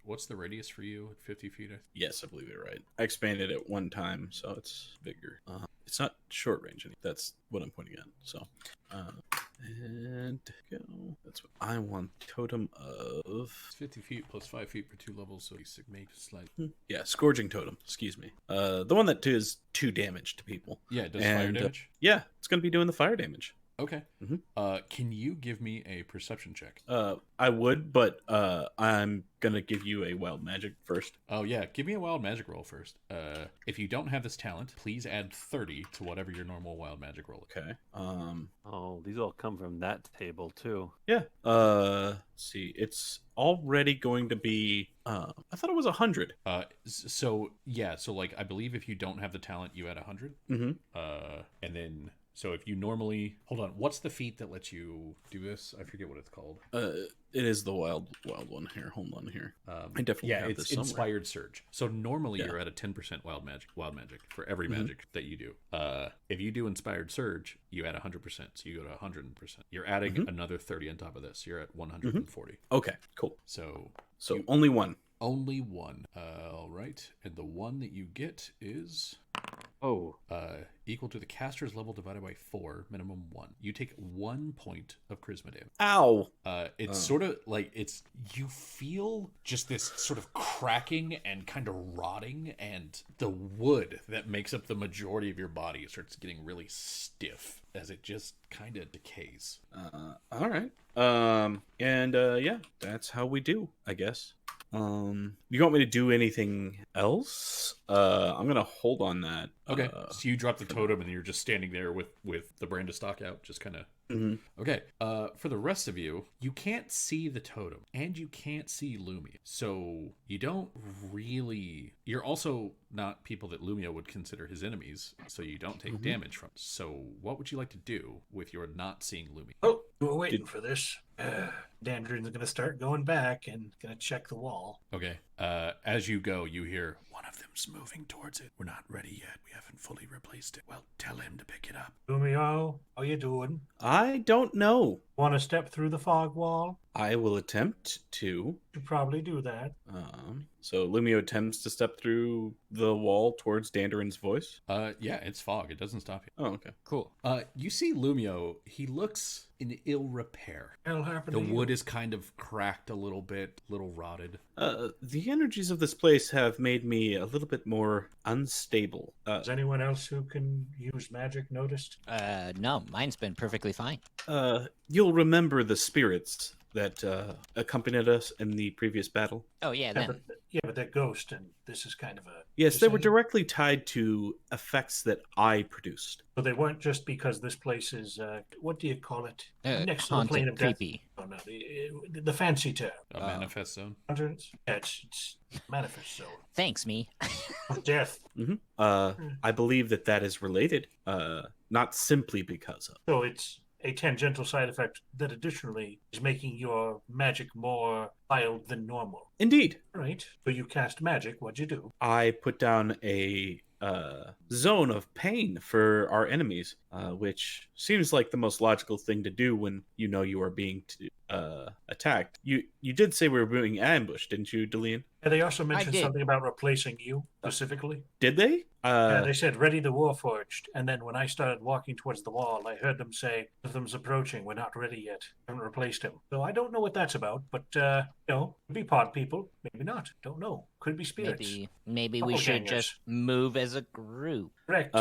What's the radius for you at 50 feet? Yes, I believe you're right. I expanded it one time, so it's bigger. It's not short range. That's what I'm pointing at. So, and go. That's what I want. Totem of. It's 50 feet plus 5 feet for 2 levels, so you make slight. Yeah, scourging totem. Excuse me. The one that does 2 damage to people. Yeah, it does fire damage. Yeah, it's gonna be doing the fire damage. Okay. Can you give me a perception check? I would, but I'm gonna give you a wild magic first. Oh yeah, give me a wild magic roll first. If you don't have this talent, please add 30 to whatever your normal wild magic roll is. Okay. Oh, these all come from that table too. Yeah. Let's see, it's already going to be. I thought it was 100. So like I believe if you don't have the talent, you add 100. And then. So if you normally hold on, what's the feat that lets you do this? I forget what it's called. It is the wild one here. Hold on here. I definitely have it's this somewhere. Inspired Surge. So normally you're at a 10% wild magic for every magic that you do. If you do Inspired Surge, you add 100%, so you go to 100%. You're adding another 30 on top of this. You're at 140. Okay, cool. So only one. Only one. All right, and the one that you get is equal to the caster's level divided by 4, minimum 1. You take 1 point of charisma damage. Ow! It's sort of like you feel just this sort of cracking and kind of rotting, and the wood that makes up the majority of your body starts getting really stiff as it just kind of decays. All right. Yeah, that's how we do, I guess. You want me to do anything else? I'm gonna hold on that. Okay. So you drop the totem and you're just standing there with the Brandistock out, just kind of. Okay. For the rest of you, you can't see the totem and you can't see Lumia, so you don't really. You're also not people that Lumia would consider his enemies, so you don't take damage from. So what would you like to do with your not seeing Lumia? Oh, we're waiting for this. Dandridge's going to start going back and going to check the wall. Okay. As you go, you hear one of them's moving towards it. We're not ready yet. We haven't fully replaced it. Well, tell him to pick it up. Lumio, how you doing? I don't know. Want to step through the fog wall? I will attempt to. You probably do that. So Lumio attempts to step through the wall towards Dandarin's voice. Yeah, it's fog. It doesn't stop you. Oh, okay. Cool. You see Lumio. He looks in ill repair. That'll happen The to you. wood is kind of cracked a little bit, a little rotted. The energies of this place have made me a little bit more unstable. Has anyone else who can use magic noticed? No, mine's been perfectly fine. You'll remember the spirits that accompanied us in the previous battle. Oh yeah, them. But they're ghost, and this is kind of a... Yes, they were saying? directly tied to effects that I produced. So they weren't just because this place is, what do you call it? Next to the Haunted, plane of death. creepy. Oh, no, the fancy term. A manifest zone. Hundreds? Yeah, it's manifest zone. Thanks, me. Death. I believe that is related, not simply because of. So it's a tangential side effect that additionally is making your magic more wild than normal. Indeed. All right. So you cast magic. What'd you do? I put down a zone of pain for our enemies, which seems like the most logical thing to do when you know you are being attacked. You did say we were being ambushed, didn't you, Delian? And they also mentioned did. something about replacing you specifically. Did they? Yeah, they said ready the Warforged, and then when I started walking towards the wall, I heard them say, "Rhythm's approaching. We're not ready yet. Haven't replaced him." So I don't know what that's about, but could be pod people, maybe not. Don't know. Could be spirits. Maybe we should Doppelgangers. just move as a group. Correct.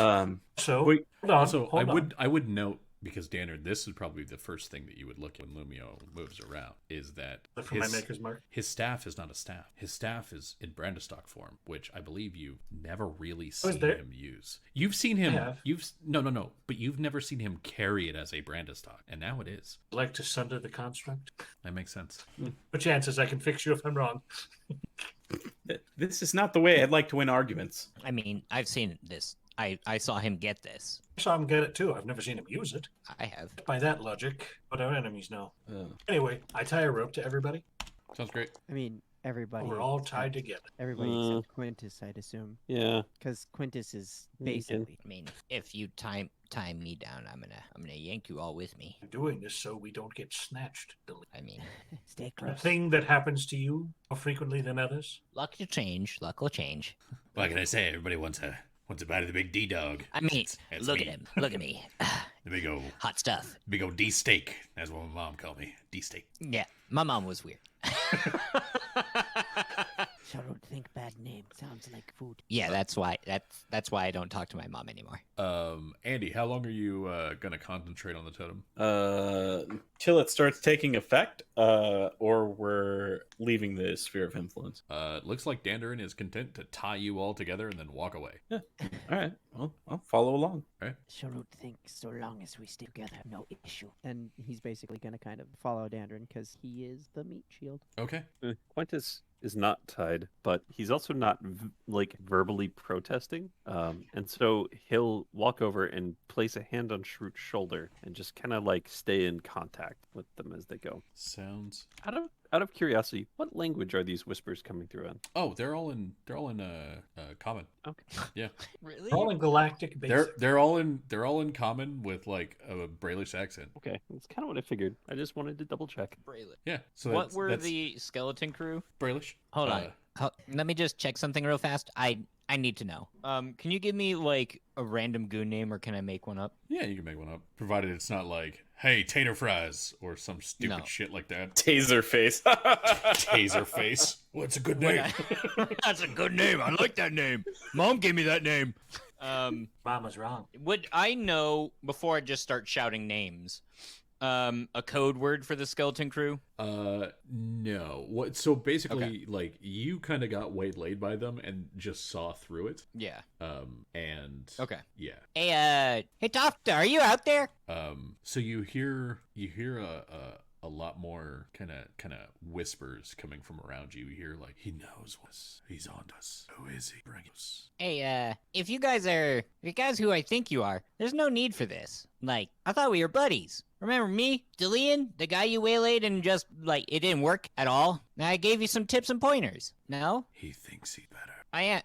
So wait, hold on. Also, hold on. I would note, because Danner, this is probably the first thing that you would look at when Lumio moves around, is that Look for my maker's mark. his staff is not a staff. His staff is in Brandestock form, which I believe you've never really seen there? him use. You've seen him. I have. No, but you've never seen him carry it as a Brandestock, and now it is. I'd like to sunder the construct. That makes sense. What chances I can fix you if I'm wrong? This is not the way I'd like to win arguments. I mean, I've seen this. I saw him get this. I saw him get it too. I've never seen him use it. I have. By that logic, what our enemies know. Uh, Anyway, I tie a rope to everybody. Sounds great. I mean, everybody. We're all tied together. Everybody except Quintus, I'd assume, Yeah. because Quintus is You can- basically. I mean, if you time me down, I'm gonna yank you all with me. I'm doing this so we don't get snatched. I mean, Stay A close. thing that happens to you more frequently than others. luck will change. Luck will change. What can I say? Everybody wants a bite of the big D dog. I mean, That's look me. at him. Look at me. The big old Hot stuff. D steak. That's what my mom called me. D steak. Yeah, my mom was weird. Sure don't think bad name. Sounds like food. Yeah, that's why I don't talk to my mom anymore. Andy, how long are you gonna concentrate on the totem? till it starts taking effect, or we're leaving the sphere of influence. It looks like Dandarin is content to tie you all together and then walk away. All right, well, I'll follow along. Sure don't think so long as we stay together, no issue. And he's basically going to kind of follow Dandrin because he is the meat shield. Okay. Quintus is not tied, but he's also not verbally protesting. And so he'll walk over and place a hand on Shroot's shoulder and just kind of like stay in contact with them as they go. Sounds. Out of curiosity, what language are these whispers coming through in? Oh, they're all in common. Okay. Yeah. Really? All in galactic basic. They're all in common with like a Brailish accent. Okay, that's kind of what I figured. I just wanted to double check. Braille. Yeah. So What were the skeleton crew? Brailish? Hold on. Let me just check something real fast. I need to know. Can you give me like a random goon name, or can I make one up? Yeah, you can make one up, provided it's not like, "Hey, tater fries" or some stupid No. shit like that. Taser face. Taser face. Well, it's a good name. That's a good name. I like that name. Mom gave me that name. Mama's wrong. Would I know before I just start shouting names? A code word for the skeleton crew? No. What? So basically, like, you kind of got waylaid by them and just saw through it. Yeah. And Okay. yeah. Hey, Doctor, are you out there? So you hear a lot more kind of whispers coming from around you. You hear like, "He knows us. He's on us. Who is he? Bring us." Hey, if you guys who I think you are, there's no need for this. Like, I thought we were buddies. Remember me, Delian, the guy you waylaid and just, like, it didn't work at all? Now I gave you some tips and pointers. No? He thinks he's better. I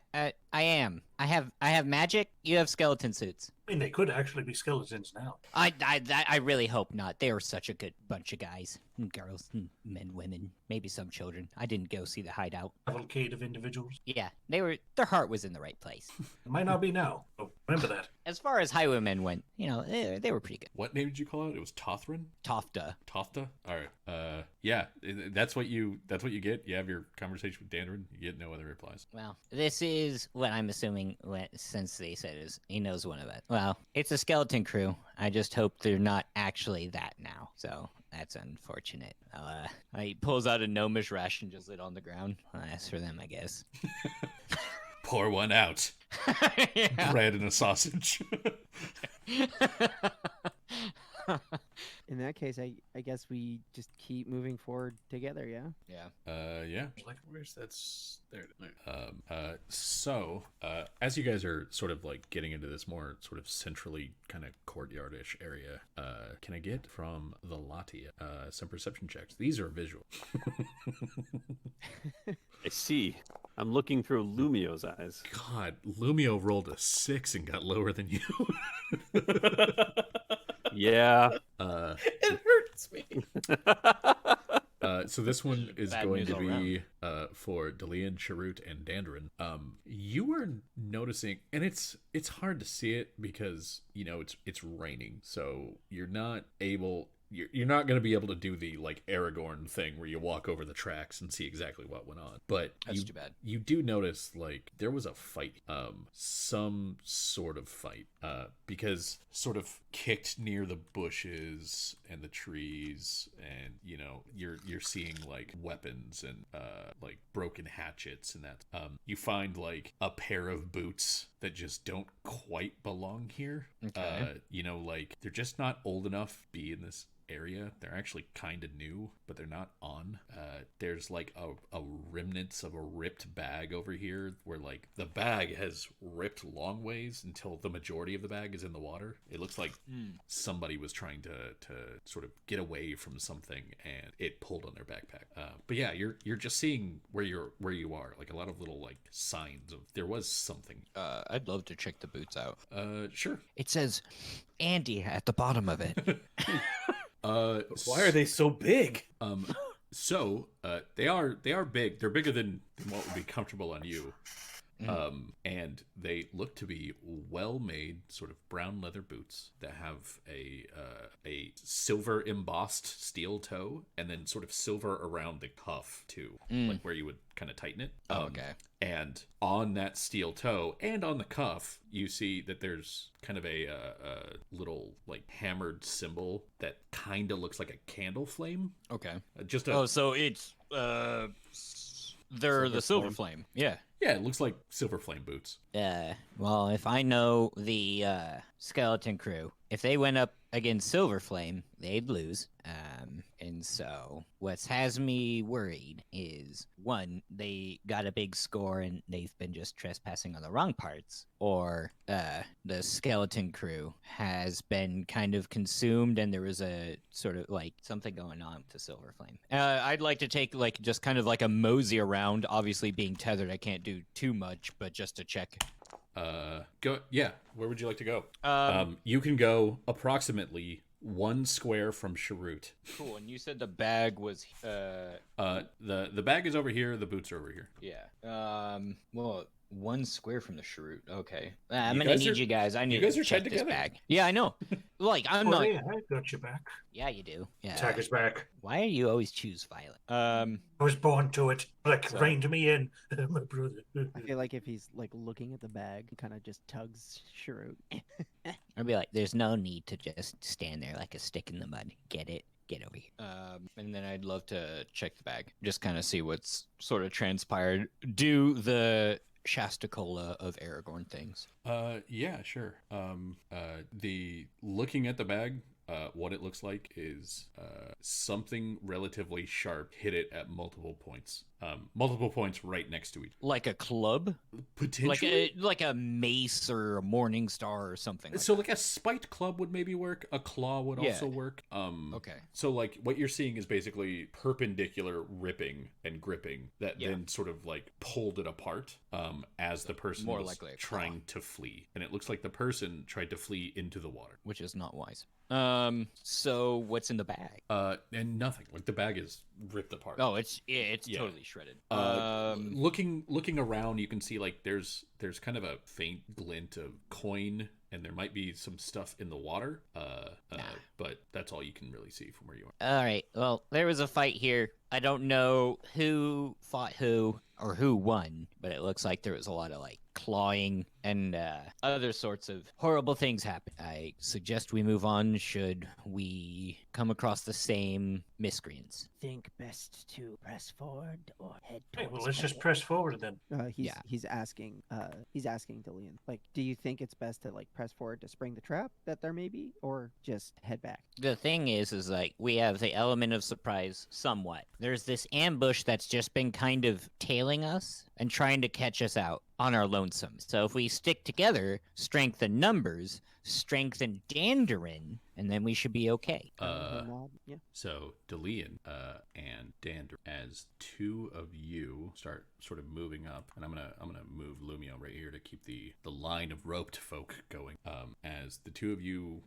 am. I have magic. You have skeleton suits. I mean, they could actually be skeletons now. I really hope not. They were such a good bunch of guys and girls, and men, women, maybe some children. I didn't go see the hideout. Cavalcade of individuals. Yeah, their heart was in the right place. It might not be now. So remember that. As far as highwaymen went, they were pretty good. What name did you call it? It was Tothrin? Tofta. Tofta? All right. Yeah, that's what you get. You have your conversation with Dandarin. You get no other replies. Well, this is what I'm assuming, since they said he knows one of it. Well, it's a skeleton crew. I just hope they're not actually that now. So that's unfortunate. He pulls out a gnomish ration, just lit on the ground. Well, that's for them, I guess. Pour one out. Yeah. Bread and a sausage. In that case, I guess we just keep moving forward together. Yeah. Yeah. Yeah. Like, where's that? There. So, as you guys are sort of like getting into this more sort of centrally kind of courtyardish area, can I get from the Latia some perception checks? These are visual. I see. I'm looking through Lumio's eyes. God, Lumio rolled a 6 and got lower than you. Yeah. It hurts me. So this one is Bad going news to all be for Delian, Charut, and Dandrin. You are noticing, and it's hard to see it because it's raining, so you're not able. You're not going to be able to do the like Aragorn thing where you walk over the tracks and see exactly what went on. But That's too bad. You do notice like there was a fight, some sort of fight, because sort of kicked near the bushes and the trees, and you're seeing like weapons and like broken hatchets and that. You find like a pair of boots that just don't quite belong here. Okay. Like they're just not old enough to be in this area. They're actually kind of new, but they're not on. There's like a remnants of a ripped bag over here where like the bag has ripped long ways until the majority of the bag is in the water. It looks like somebody was trying to sort of get away from something and it pulled on their backpack. But yeah, you're just seeing where you are, like a lot of little like signs of there was something. I'd love to check the boots out. Sure. It says Andy at the bottom of it. Why are they so big? So they are big. They're bigger than what would be comfortable on you. And they look to be well-made, sort of brown leather boots that have a silver embossed steel toe, and then sort of silver around the cuff too, like where you would kind of tighten it. Okay. And on that steel toe and on the cuff, you see that there's kind of a little like hammered symbol that kind of looks like a candle flame. Okay. So it's they're the silver flame. Yeah. Yeah, it looks like silver flame boots. Well, if I know the skeleton crew, if they went up against Silver Flame, they'd lose. And so what has me worried is, one, they got a big score and they've been just trespassing on the wrong parts, or the skeleton crew has been kind of consumed and there was a sort of like something going on with the Silver Flame. I'd like to take like just kind of like a mosey around. Obviously being tethered, I can't do too much, but just to check. Go. Yeah. Where would you like to go? Um, You can go approximately 1 square from Charut. Cool. And you said the bag was The bag is over here. The boots are over here. yeah. Well, 1 square from the Charut. Okay. I'm You gonna guys need are- you guys. I need guys to are check tied this together. bag. Yeah, I know. Like I'm Oh, not. yeah, I got your back. Yeah, you do. Yeah. Tagger's back. Why do you always choose Violet? I was born to it. Like, So- reined me in. My brother. I feel like if he's like looking at the bag, he kind of just tugs Shrewd. I'd be like, there's no need to just stand there like a stick in the mud. Get it? Get over here. And then I'd love to check the bag, just kind of see what's sort of transpired. Do the Shasta Cola of Aragorn things. Yeah, sure. The looking at the bag, what it looks like is something relatively sharp hit it at multiple points. Multiple points right next to each. Like a club, Potentially. like a mace or a morning star or something. Like So like a spiked club would maybe work. A claw would Yeah. also work. Okay. So like what you're seeing is basically perpendicular ripping and gripping that Yeah. then sort of like pulled it apart as the person More was likely a claw. trying to flee. And it looks like the person tried to flee into the water. Which is not wise. So what's in the bag? And nothing. Like the bag is ripped apart. Oh, it's Yeah. totally shredded. Looking around, you can see like there's kind of a faint glint of coin, and there might be some stuff in the water. But that's all you can really see from where you are. All right. Well, there was a fight here. I don't know who fought who or who won, but it looks like there was a lot of like clawing and other sorts of horrible things happen. I suggest we move on should we come across the same miscreants. Think best to press forward or head Hey, towards well, let's just cover. press forward then. He's Yeah. he's asking Delian, like, do you think it's best to like press forward to spring the trap that there may be, or just head back? The thing is like we have the element of surprise somewhat. There's this ambush that's just been kind of tailing us and trying to catch us out on our lonesome. So if we stick together, strengthen numbers, strengthen Dandarin, and then we should be okay. He'll nod. Yeah. So Delian and Dander, as two of you start sort of moving up, and I'm gonna move Lumio right here to keep the line of roped folk going. As the two of you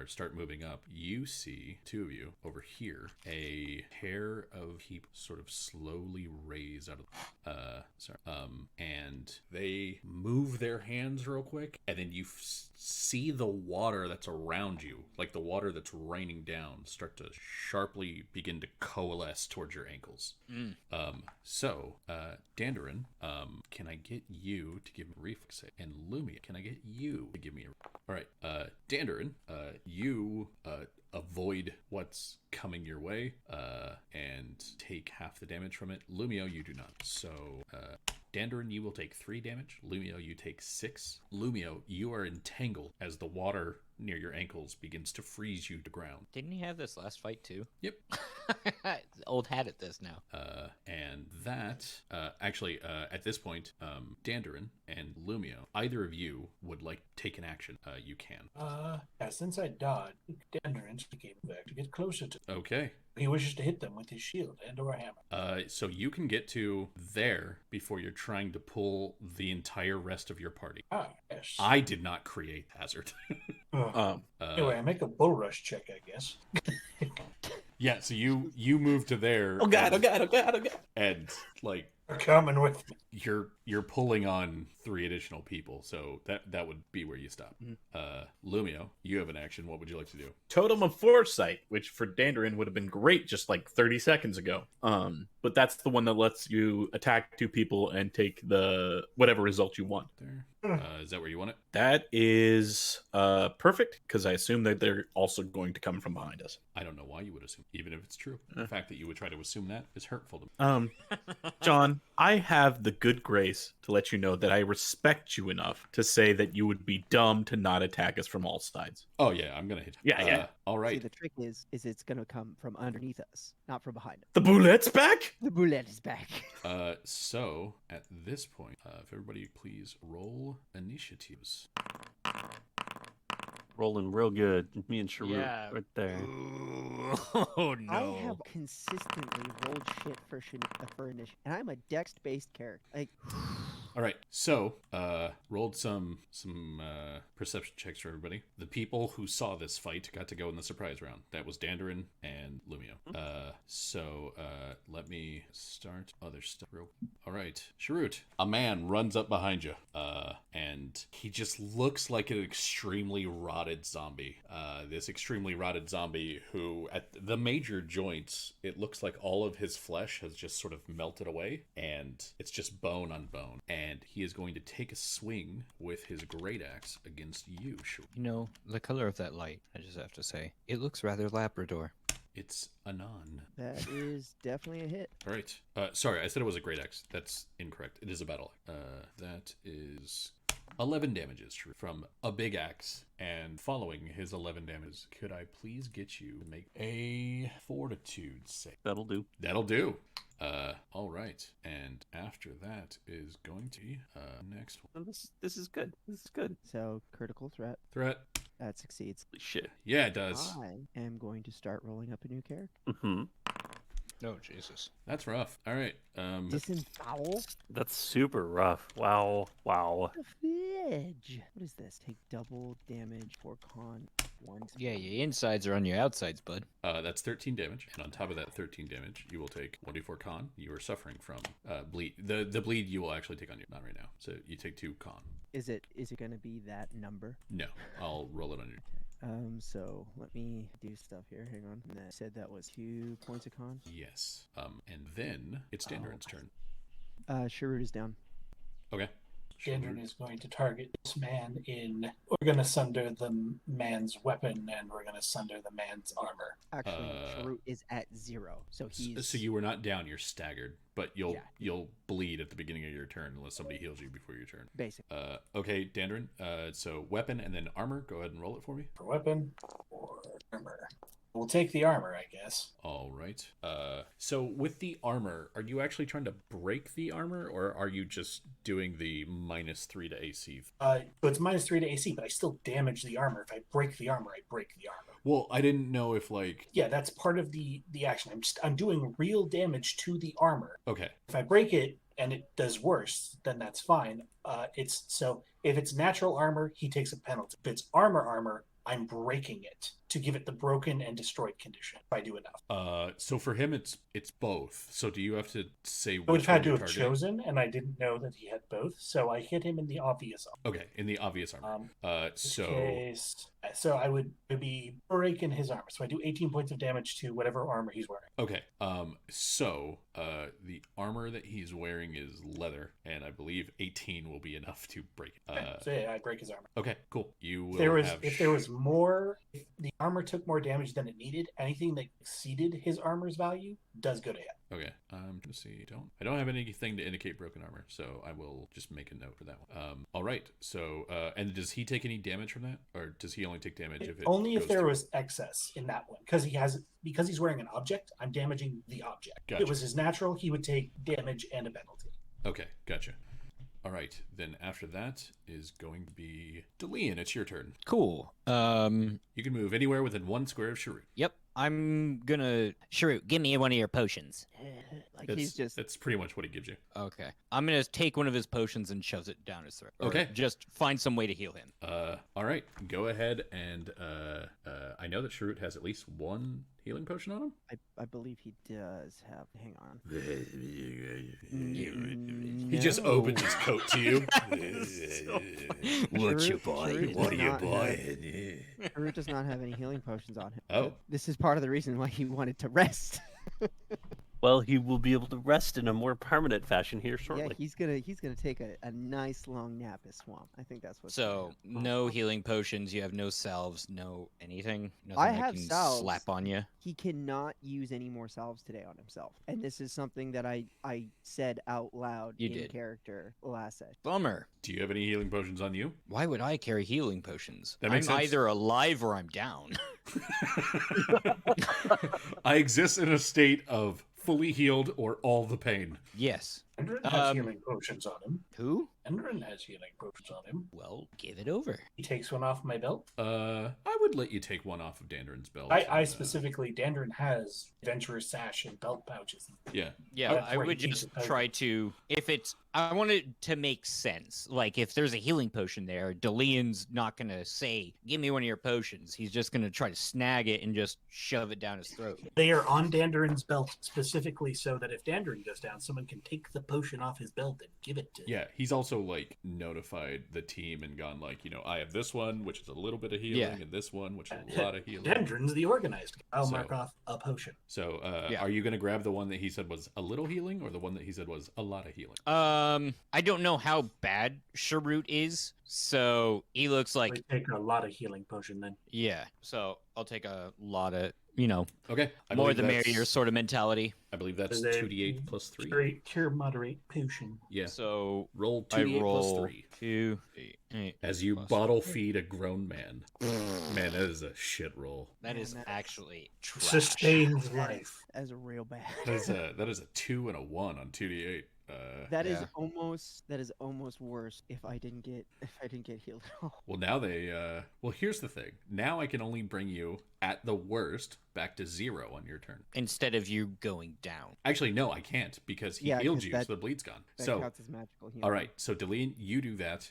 start moving up, you see two of you over here, a pair of people sort of slowly raise out of and they move their hands real quick, and then you see the water that's around you, like the water that's raining down, start to sharply begin to coalesce towards your ankles. Dandarin, can I get you to give me a reflex save? And Lumia, can I get you to give me a... All right, Dandarin, you avoid what's coming your way and take half the damage from it. Lumio, you do not. So, Dandarin, you will take 3 damage. Lumio, you take 6. Lumio, you are entangled as the water near your ankles begins to freeze you to ground. Didn't he have this last fight too? Yep. Old hat at this now. And that, at this point, Dandarin and Lumio, either of you would like to take an action, you can. Yeah, since I dodged, Dandarin came back to get closer to them. Okay. He wishes to hit them with his shield and or hammer. So you can get to there before you're trying to pull the entire rest of your party. Ah, yes. I did not create hazard. Anyway, I make a bull rush check, I guess. Yeah, so you move to there. Oh god, oh god, oh god, oh god. And like They're coming with me. you're pulling on 3 additional people, so that would be where you stop. Lumio, you have an action. What would you like to do? Totem of Foresight, which for Dandarin would have been great just like 30 seconds ago. But that's the one that lets you attack 2 people and take the whatever result you want. There. Is that where you want it? That is perfect, because I assume that they're also going to come from behind us. I don't know why you would assume, even if it's true. The fact that you would try to assume that is hurtful to me. John, I have the good grace to let you know that I respect you enough to say that you would be dumb to not attack us from all sides. Oh yeah, I'm gonna hit. Yeah. All See, right. the trick is it's gonna come from underneath us, not from behind us. The boulette's back? The boulette is back. So at this point, if everybody please roll initiatives. Rolling real good. Me and Sharut Yeah. right there. Oh no. I have consistently rolled shit for initiative, and I'm a dex-based character. Like, All right, so rolled some perception checks for everybody. The people who saw this fight got to go in the surprise round. That was Dandarin and Lumio. Let me start other stuff. All right, Sharut, a man runs up behind you, and he just looks like an extremely rotted zombie. This extremely rotted zombie who, at the major joints, it looks like all of his flesh has just sort of melted away, and it's just bone on bone. And he is going to take a swing with his great axe against you, Sharut. You know, the color of that light, I just have to say, it looks rather Labrador. It's Anon. that is definitely a hit. All right. Sorry, I said it was a great axe. That's incorrect. It is a battle axe. That is 11 damages from a big axe. And following his 11 damages, could I please get you to make a fortitude save? That'll do. That'll do. All right. And after that is going to be next one. Oh, this is good. This is good. So critical threat Threat. that succeeds. Holy shit. Yeah, it does. I am going to start rolling up a new character. Mm-hmm. Oh, Jesus. That's rough. All right. Disembowel That's super rough. Wow. Wow. the fridge. What is this? Take double damage for con 1. Yeah, your insides are on your outsides, bud. That's 13 damage, and on top of that 13 damage, you will take 1d4 con. You are suffering from bleed. The bleed you will actually take on you, not right now. So you take 2 con. Is it going to be that number? No, I'll roll it on you. So let me do stuff here. Hang on. And that said that was 2 points of con. Yes. And then it's Dandarin's turn. Sharut is down. Okay. Dandrin is going to target this man in. We're going to sunder the man's weapon and we're going to sunder the man's armor. Actually, Sharut is at 0, so he's. So you were not down. You're staggered, but you'll Yeah. you'll bleed at the beginning of your turn unless somebody heals you before your turn. Basic. Okay, Dandrin. So weapon and then armor. Go ahead and roll it for me. For weapon or armor. We'll take the armor, I guess. All right. So with the armor, are you actually trying to break the armor, or are you just doing the -3 to AC? So it's -3 to AC, but I still damage the armor. If I break the armor, I break the armor. Well, I didn't know if like. Yeah, that's part of the action. I'm doing real damage to the armor. Okay. If I break it and it does worse, then that's fine. If it's natural armor, he takes a penalty. If it's armor, I'm breaking it to give it the broken and destroyed condition if I do enough. So for him, it's both. So do you have to say I would which have had one to you're have targeting? chosen, and I didn't know that he had both, so I hit him in the obvious armor. Okay, in the obvious armor. So Case, so I would be breaking his armor. So I do 18 points of damage to whatever armor he's wearing. okay. The armor that he's wearing is leather, and I believe 18 will be enough to break it. So yeah, I break his armor. Okay, cool. You will If there was more, if the armor took more damage than it needed, anything that exceeded his armor's value does go to him. Okay. Let's see. I don't have anything to indicate broken armor, so I will just make a note for that one. All right. So, and does he take any damage from that, or does he only take damage if it Only if goes there through? was excess in that one, because he's wearing an object. I'm damaging the object. If Gotcha. it was his natural, he would take damage and a penalty. Okay, gotcha. All right. Then after that is going to be Delian. It's your turn. Cool. You can move anywhere within 1 square of Sharut. Yep. I'm gonna. Sharut, give me one of your potions. Like he's just. That's pretty much what he gives you. Okay. I'm gonna take one of his potions and shoves it down his throat. Or Okay. Just find some way to heal him. All right. Go ahead and I know that Sharut has at least 1 healing potion on him. I believe he does have. Hang on. He just opens his coat to you. What you Sharut- buy? Sharut What does are you not buying? Sharut does not have any healing potions on him. Oh. This is part of the reason why he wanted to rest. Well, he will be able to rest in a more permanent fashion here Yeah, shortly. he's gonna take a nice long nap at swamp. I think that's what's So gonna no healing potions. You have no salves. No anything. Nothing I that have can salves. slap on you. He cannot use any more salves today on himself. And this is something that I said out loud You in did. character last session. Bummer. Do you have any healing potions on you? Why would I carry healing potions? That makes I'm sense. either alive or I'm down. I exist in a state of fully healed or all the pain. Yes. Endrin has Um, healing potions on him. Who? Endrin has healing potions on him. Well, give it over. He takes one off my belt. I would let you take one off of Dandrin's belt. I and, specifically, Dandrin has adventurer's sash and belt pouches. Yeah. Yeah, That's I where would he keeps just it. try to. If it's, I want it to make sense. Like if there's a healing potion there, Delian's not gonna say, "Give me one of your potions." He's just gonna try to snag it and just shove it down his throat. They are on Dandrin's belt specifically so that if Dandrin goes down, someone can take the potion off his belt and give it to him. Yeah, he's also like notified the team and gone like, I have this one, which is a little bit of healing, Yeah. and this one, which is a lot of healing. Dandrin's the organized. I'll So- mark off a potion. So, Yeah. are you going to grab the one that he said was a little healing, or the one that he said was a lot of healing? I don't know how bad Sharut is, so he looks like We take a lot of healing potion then. yeah. So I'll take a lot of Okay, more believe the that's- merrier sort of mentality. I believe that's Is it 2d8 plus 3. Cure moderate potion. Yeah, So roll I 2d8 plus roll 3 2, 8. as you plus bottle feed a grown man. Man, that is a shit roll. That Man, is that's- actually trash. Sustains That life. is real bad. That is a 2 and a 1 on 2d8. That is Yeah. almost worse if I didn't get healed at all. Well, now here's the thing. Now I can only bring you, at the worst, back to 0 on your turn. Instead of you going down. Actually, no, I can't, because he Yeah, healed 'cause you, that- so the bleed's gone. That So, counts as magical healing. all right, so Deline, you do that.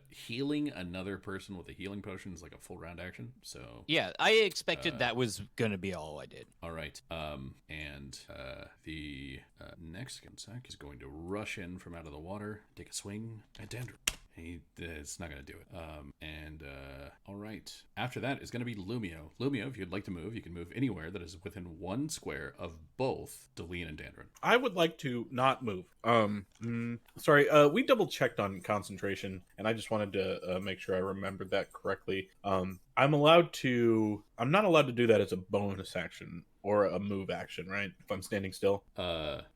Healing another person with a healing potion is like a full round action. So, Yeah, I expected that was gonna be all I did. all right. The next Gunsack is going to rush in from out of the water, take a swing at Dandrin. It's not going to do it. All right. After that is going to be Lumio. Lumio, if you'd like to move, you can move anywhere that is within 1 square of both Deline and Dandrin. I would like to not move. Sorry, we double checked on concentration, and I just wanted to make sure I remembered that correctly. I'm not allowed to do that as a bonus action or a move action, right? If I'm standing still.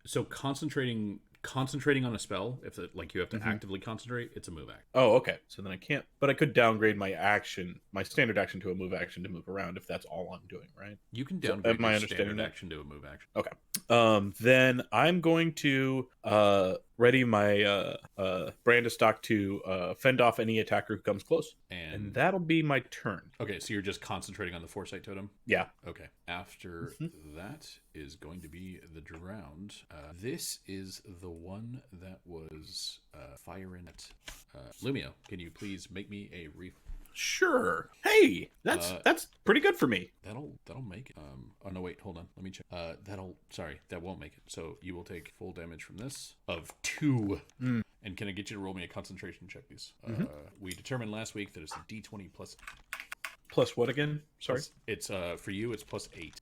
So concentrating on a spell, if you have to actively concentrate, it's a move action. Oh, okay. So then I can't, but I could downgrade my standard action to a move action to move around if that's all I'm doing, right? You can So, downgrade am I your understanding standard that? action to a move action. Okay. Then I'm going to ready my Brandistock to fend off any attacker who comes close, and that'll be my turn. Okay, so you're just concentrating on the Foresight Totem? Yeah. Okay. After that is going to be the Drowned. This is the one that was firing at Lumio. Can you please make me a Sure. Hey, that's pretty good for me. That'll make it. Oh no, wait, hold on. Let me check. That won't make it. So you will take full damage from this of 2. And can I get you to roll me a concentration check, please? We determined last week that it's a D20 plus. Plus what again? Sorry. It's for you. It's plus 8.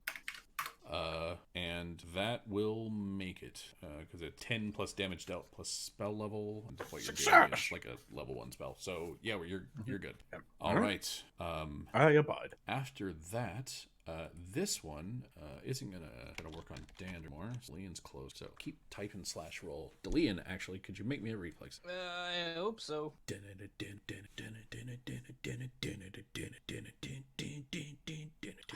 And that will make it because it's 10 plus damage dealt plus spell level. And what you're doing is like a level 1 spell. So yeah, you're good. All right. I abide. After that, this one isn't gonna work on Dan anymore. Delian's closed, so keep typing /roll. Delian, actually, could you make me a reflex? I hope so.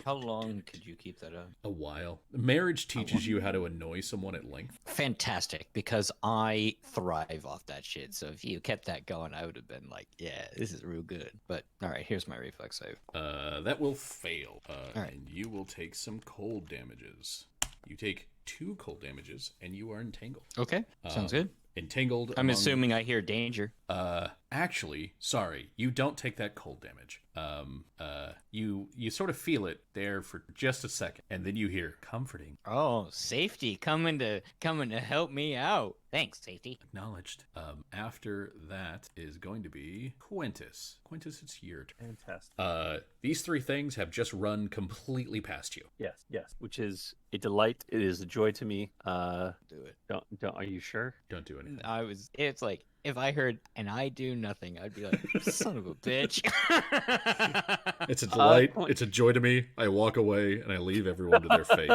How long could you keep that up? A while. Marriage teaches you how to annoy someone at length. Fantastic, because I thrive off that shit. So if you kept that going, I would have been like, yeah, this is real good. But all right, here's my reflex save. That will fail. All right. And you will take some cold damages. You take 2 cold damages, and you are entangled. Okay, sounds good. Entangled. I'm assuming I hear danger. Actually, sorry, you don't take that cold damage. You sort of feel it there for just a second, and then you hear comforting. Oh, safety coming to help me out. Thanks, safety. Acknowledged. After that is going to be Quintus. Quintus, it's your turn. Fantastic. These 3 things have just run completely past you. Yes. Which is a delight. It is a joy to me. Do it. Don't. Are you sure? Don't do anything. It's like, if I heard and I do nothing, I'd be like, son of a bitch. It's a delight. It's a joy to me. I walk away and I leave everyone to their fate.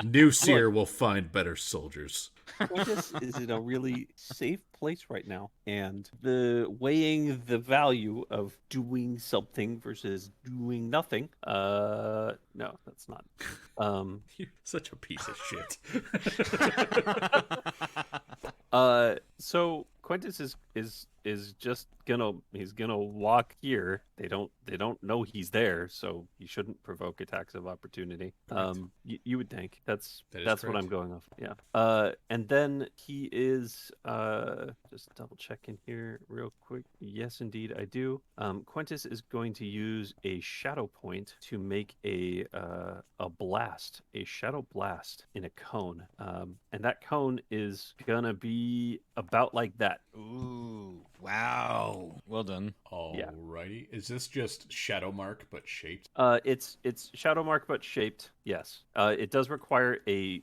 New seer will find better soldiers. Quintus is in a really safe place right now, and weighing the value of doing something versus doing nothing. No, that's not. You're such a piece of shit. So Quintus is just gonna walk here. They don't know he's there, so he shouldn't provoke attacks of opportunity. You would think that's what correct. I'm going off. Yeah. And then he is just double checking here real quick. Yes, indeed, I do. Quintus is going to use a shadow point to make a shadow blast in a cone. And that cone is gonna be about like that. Ooh, wow. Well done. Alrighty. Is this just Shadow Mark but shaped? It's shadow mark but shaped. Yes. It does require a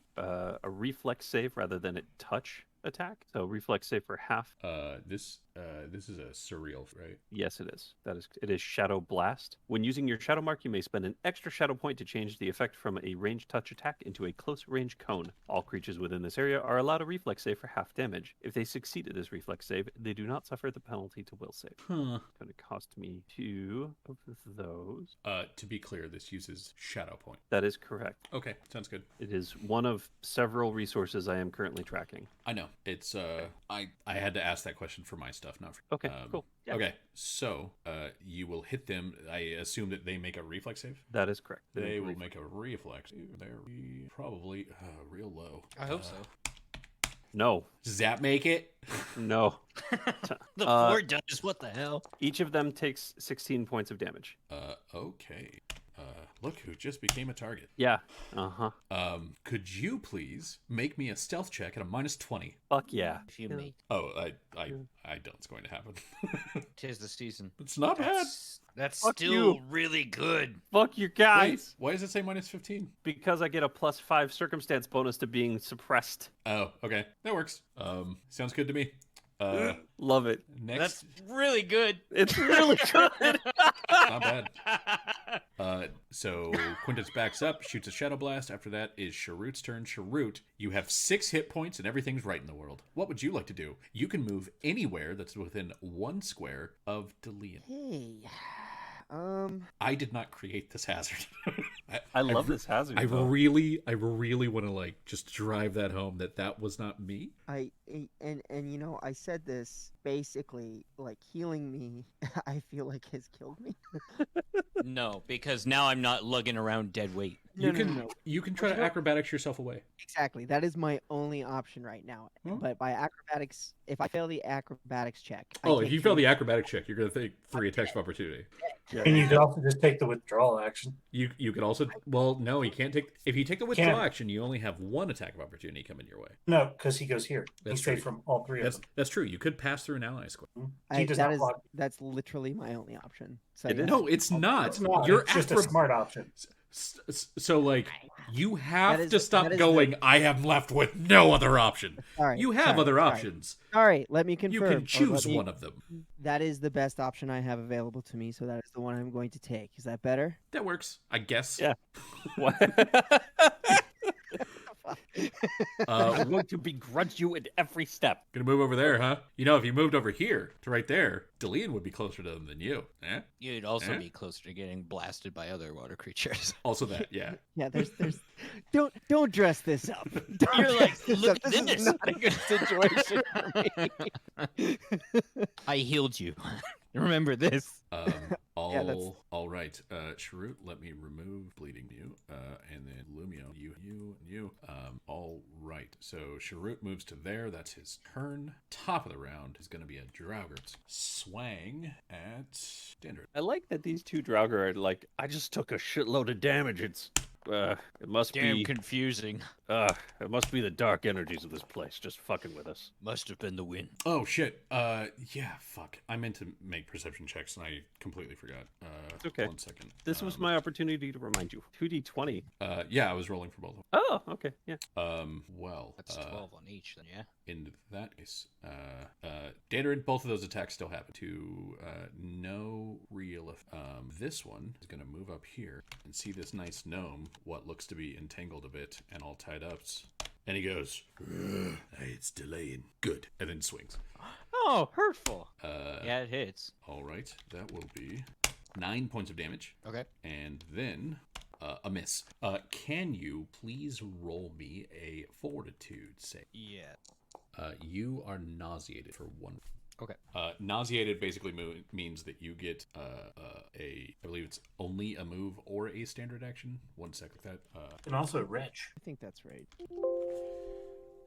reflex save rather than a touch attack. So reflex save for half. This is a surreal, right? Yes, it is. It is Shadow Blast. When using your Shadow Mark, you may spend an extra Shadow Point to change the effect from a ranged touch attack into a close range cone. All creatures within this area are allowed a reflex save for half damage. If they succeed at this reflex save, they do not suffer the penalty to will save. It's going to cost me 2 of those. To be clear, this uses Shadow Point. That is correct. Okay, sounds good. It is one of several resources I am currently tracking. I know. It's I had to ask that question for my stuff, not for Okay, cool. Yeah. Okay, so you will hit them. I assume that they make a reflex save. That is correct. They will make a reflex. They're probably real low. I hope so. No. Does that make it? No. The 4 does. What the hell? Each of them takes 16 points of damage. Okay. Look who just became a target. Yeah. Uh-huh. Could you please make me a stealth check at a -20? Fuck yeah. If you Yeah. make, Oh, I don't. It's going to happen. 'Tis the season. It's not bad. That's Fuck still you. really good. Fuck you Wait, guys. why does it say -15? Because I get a +5 circumstance bonus to being suppressed. Oh, okay, that works. Sounds good to me. Love it. Next, That's really good. It's really good. not bad. So Quintus backs up, shoots a shadow blast. After that is Sharut's turn. Sharut, you have 6 hit points and everything's right in the world. What would you like to do? You can move anywhere that's within 1 square of Delian. Hey. I did not create this hazard. I love this hazard. I though. really want to like just drive that home that was not me. And you know, I said this basically like healing me. I feel like has killed me. No, because now I'm not lugging around dead weight. You No, can no. you can try to acrobatics yourself away. Exactly. That is my only option right now. Hmm? But by acrobatics, if I fail the acrobatics check, Oh, if you fail the acrobatic check, you're gonna take 3 attacks of opportunity. And you could also just take the withdrawal action. You could also no, you can't take if you take the withdrawal action, you only have 1 attack of opportunity coming your way. No, because he goes here. That's He's straight true. from all 3 of them. That's true. You could pass through an ally square. He does not block. That's literally my only option. So It yeah. is? No, it's not. It's not. You're It's just a acro- smart option. So like you have That is- to stop that is going. the- I am left with no other option. All right, You have sorry, other sorry. options. All right, let me You confirm. can or choose let me- one of them. That is the best option I have available to me, so that is the one I'm going to take. Is that better? That works, I guess. Yeah. What? I'm going to begrudge you at every step. Gonna move over there, huh? You know, if you moved over here to right there, Delian would be closer to them than you. Eh? You'd also Eh? be closer to getting blasted by other water creatures. Also that, yeah. Yeah, there's don't dress this up. Don't You're like, dress this "Look up. This at this." is not a good situation for me. I healed you. Remember this. All right. Sharut, let me remove bleeding you, and then Lumio, you. All right. So Sharut moves to there. That's his turn. Top of the round is going to be a Draugr. Swang at Dandruff. I like that these 2 Draugr are like, I just took a shitload of damage. It must Damn be confusing. it must be the dark energies of this place just fucking with us. Must have been the wind. Oh shit. Yeah. Fuck. I meant to make perception checks and I completely forgot. It's okay. 1 second. This was my opportunity to remind you. 2d20. Yeah, I was rolling for both of them. Oh, okay. Yeah. Well. That's 12 on each, then, yeah? In that case, Dandruff, both of those attacks still happen to no real this one is going to move up here and see this nice gnome, what looks to be entangled a bit and all tied up. And he goes, "Hey, it's delaying. Good." And then swings. Oh, hurtful. Yeah, it hits. All right. That will be 9 points of damage. Okay. And then a miss. Can you please roll me a fortitude save? Yeah. You are nauseated for 1. Okay. Nauseated basically means that you get I believe it's only a move or a standard action. 1 second. That And also wretch. I think that's right.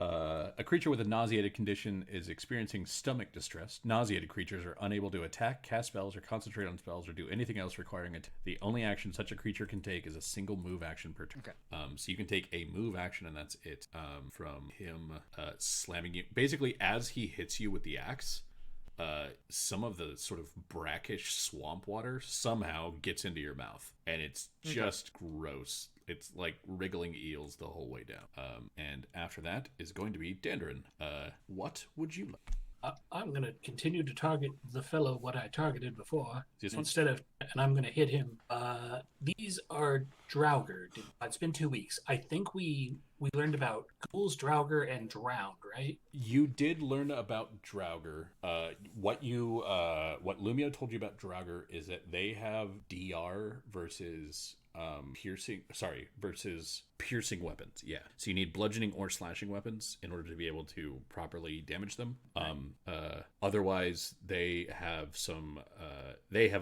a creature with a nauseated condition is experiencing stomach distress. Nauseated creatures are unable to attack, cast spells, or concentrate on spells, or do anything else requiring it. The only action such a creature can take is a single move action per turn. Okay. So you can take a move action, and that's it. From him slamming you, basically as he hits you with the axe. Some of the sort of brackish swamp water somehow gets into your mouth, and it's just gross. It's like wriggling eels the whole way down. And after that is going to be Dandruff. What would you like? I'm going to continue to target the fellow what I targeted before. This one? Instead of, and I'm going to hit him. These are Draugr. It's been 2 weeks. I think we learned about ghouls, Draugr, and drowned, right? You did learn about Draugr. What Lumio told you about Draugr is that they have DR versus piercing weapons. Yeah. So you need bludgeoning or slashing weapons in order to be able to properly damage them. Otherwise they have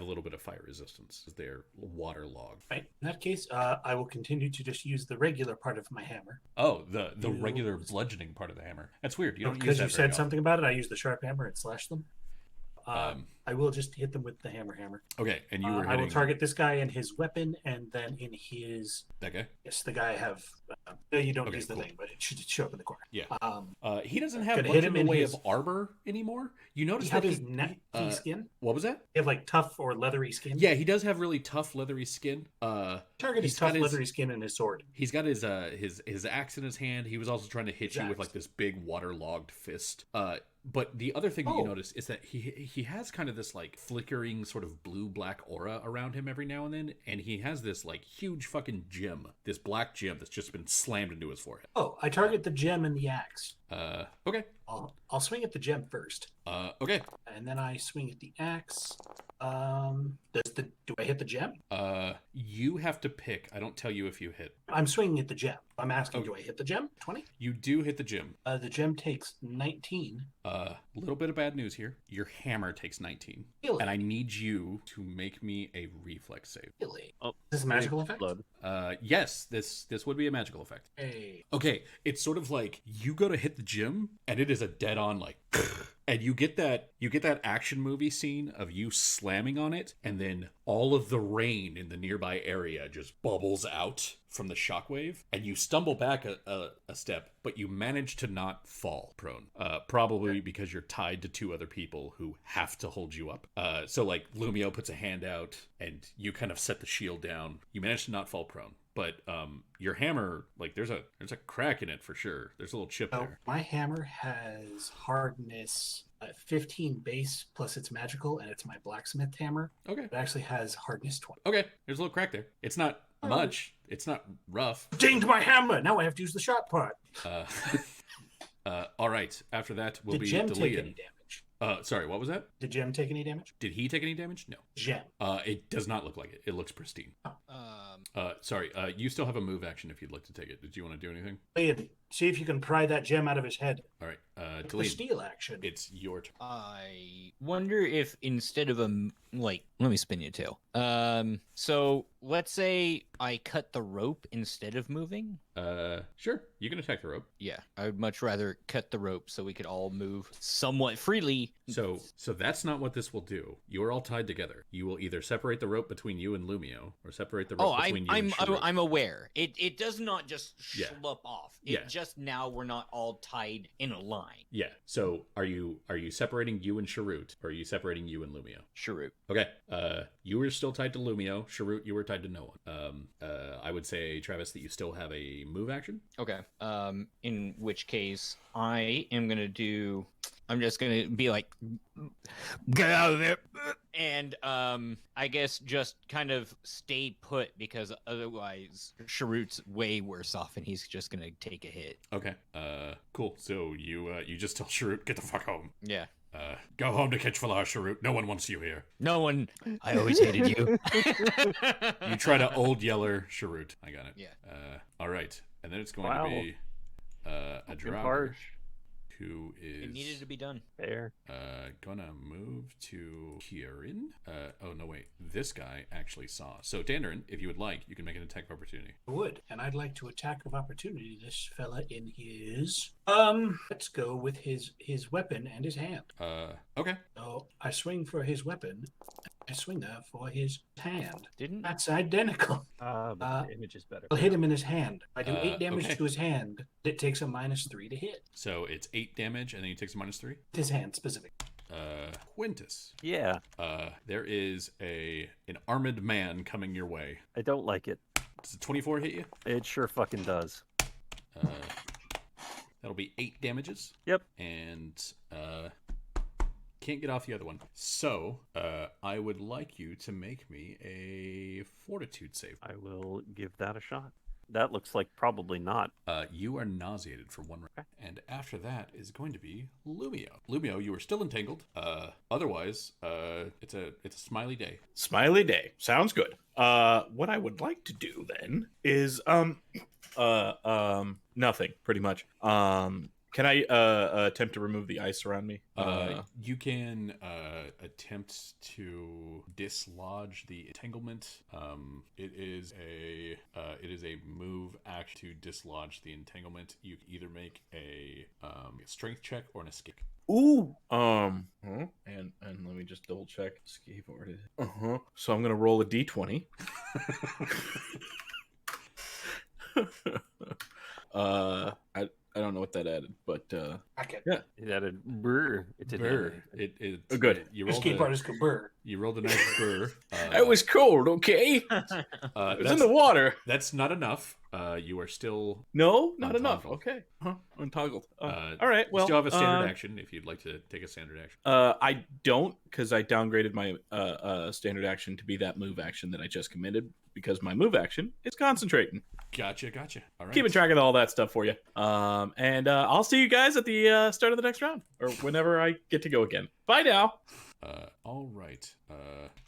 a little bit of fire resistance. They're waterlogged. Right. In that case, I will continue to just use the regular part of my hammer. Oh, the regular bludgeoning part of the hammer. That's weird. You don't use Because that you very said often. something about it, I use the sharp hammer and slash them. I will just hit them with the hammer. Okay, and you were I will hitting target this guy in his weapon, and then in his. that guy. Yes, the guy I have. You don't Okay, use the cool. thing, but it should show up in the corner. Yeah. Um, He doesn't have Gonna much hit in him the in way his- of armor anymore. You notice he that have his neck skin. What was that? They have like tough or leathery skin. Yeah, he does have really tough leathery skin. Target his he's got tough his- leathery skin and his sword. He's got his axe in his hand. He was also trying to hit His you with axe. like this big waterlogged fist. But the other thing that you Oh. notice is that he has kind of this like flickering sort of blue black aura around him every now and then, and he has this like huge fucking gem, this black gem that's just been slammed into his forehead. Oh, I target the gem and the axe. Okay. I'll swing at the gem first, Okay. and then I swing at the axe. Do I hit the gem? You have to pick. I don't tell you if you hit. I'm swinging at the gem. I'm asking, Okay. do I hit the gem? 20? You do hit the gem. The gem takes 19. Little bit of bad news here. Your hammer takes 19, Really? and I need you to make me a reflex save. Really? Oh, Is this a magical effect? Blood. Yes, this would be a magical effect. Hey. Okay, it's sort of like you go to hit the gym, and it is a dead on like, and you get that action movie scene of you slamming on it, and then all of the rain in the nearby area just bubbles out from the shockwave, and you stumble back a step, but you manage to not fall prone. Probably because you're tied to two other people who have to hold you up. So like Lumio puts a hand out, and you kind of set the shield down. You manage to not fall prone. But your hammer, like there's a crack in it for sure. There's a little chip So there. my hammer has hardness 15 base plus it's magical, and it's my blacksmith hammer. Okay. It actually has hardness 20. Okay. There's a little crack there. It's not much. It's not rough. Dinged my hammer! Now I have to use the shot part. All right. After that will Did be Gem take any Delian. damage? Sorry, what was that? Did Gem take any damage? Did he take any damage? No. Gem. It does not look like it. It looks pristine. Sorry. You still have a move action if you'd like to take it. Did you want to do anything? Liam, see if you can pry that gem out of his head. All right. The Delian, steal action. it's your turn. I wonder if instead of let me spin you a tail. So let's say I cut the rope instead of moving. Sure. You can attack the rope. Yeah, I would much rather cut the rope so we could all move somewhat freely. So that's not what this will do. You are all tied together. You will either separate the rope between you and Lumio, or separate the rope Oh, between you I'm and Sharuk. I'm aware. It does not just Yeah. slip off. It Yeah. just now we're not all tied in a line. Yeah. So are you separating you and Sharut, or are you separating you and Lumio? Sure. Okay. You were still tied to Lumio. Sharut, you were tied to no one. I would say, Travis, that you still have a move action. Okay. In which case I am gonna do. I'm just gonna be like, get out of there, and I guess just kind of stay put because otherwise Sharut's way worse off, and he's just gonna take a hit. Okay. Cool. So you just tell Sharut, get the fuck home. Yeah. Go home to Kitchvalar, Sharut. No one wants you here. No one. I always hated you. You try to old yeller Sharut. I got it. Yeah. All right. And then it's going Wow. to be a Fucking Draugr harsh. who is It needed to be done. Fair. gonna move to Kieran. Oh no, wait. This guy actually saw. So Dandarin, if you would like, you can make an attack of opportunity. I would, and I'd like to attack of opportunity this fella in his. Let's go with his weapon and his hand. Okay. So I swing for his weapon. I swing for his hand. Didn't That's identical. But the image is better. I'll hit him in his hand. I do 8 damage okay. to his hand. It takes a -3 to hit. So it's 8 damage, and then he takes a -3. His hand specific. Quintus. Yeah, There is an armored man coming your way. I don't like it. Does a 24 hit you? It sure fucking does. That'll be 8 damages. Yep. And can't get off the other one. So I would like you to make me a fortitude save. I will give that a shot. That looks like probably not. You are nauseated for 1 round. And after that is going to be Lumio. Lumio, you are still entangled. Otherwise, it's a smiley day. Smiley day. Sounds good. What I would like to do then is nothing, pretty much. Can I attempt to remove the ice around me? You can attempt to dislodge the entanglement. It is a move action to dislodge the entanglement. You can either make a strength check or an escape. Ooh. And let me just double check. Escape or it is. So I'm gonna roll a d20. I don't know what that added, but yeah. It added brr. It's an Burr. A. Oh, good. You rolled Escape artist go burr. You rolled a nice burr. It was cold, okay? It was in the water. That's not enough. You are still No, not enough. Untoggled. Okay. Untoggled. All you right. Well, still have a standard action if you'd like to take a standard action. I don't, because I downgraded my standard action to be that move action that I just committed, because my move action is concentrating. Gotcha. All right. Keeping track of all that stuff for you. And I'll see you guys at the start of the next round, or whenever I get to go again. Bye now. All right.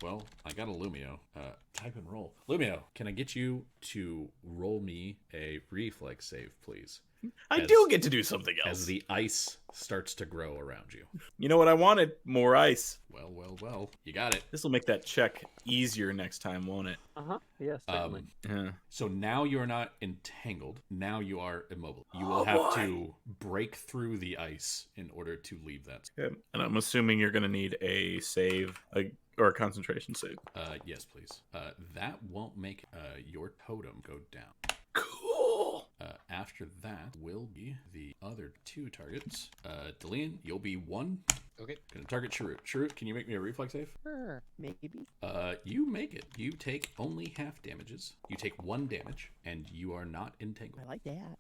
Well, I got a Lumio. Type and roll. Lumio, can I get you to roll me a reflex save, please? I do get to do something else. As the ice starts to grow around you. You know what I wanted? More ice. Well. You got it. This will make that check easier next time, won't it? Yes, certainly. Yeah. So now you're not entangled. Now you are immobile. You will have to break through the ice in order to leave that. Good. And I'm assuming you're going to need a save, or a concentration save. Yes, please. That won't make your totem go down. Cool. After that will be the other two targets. Delian, you'll be 1. Okay. Gonna target Sharut. Sharut, can you make me a reflex save? Sure, maybe. You make it. You take only half damages. You take 1 damage, and you are not entangled. I like that.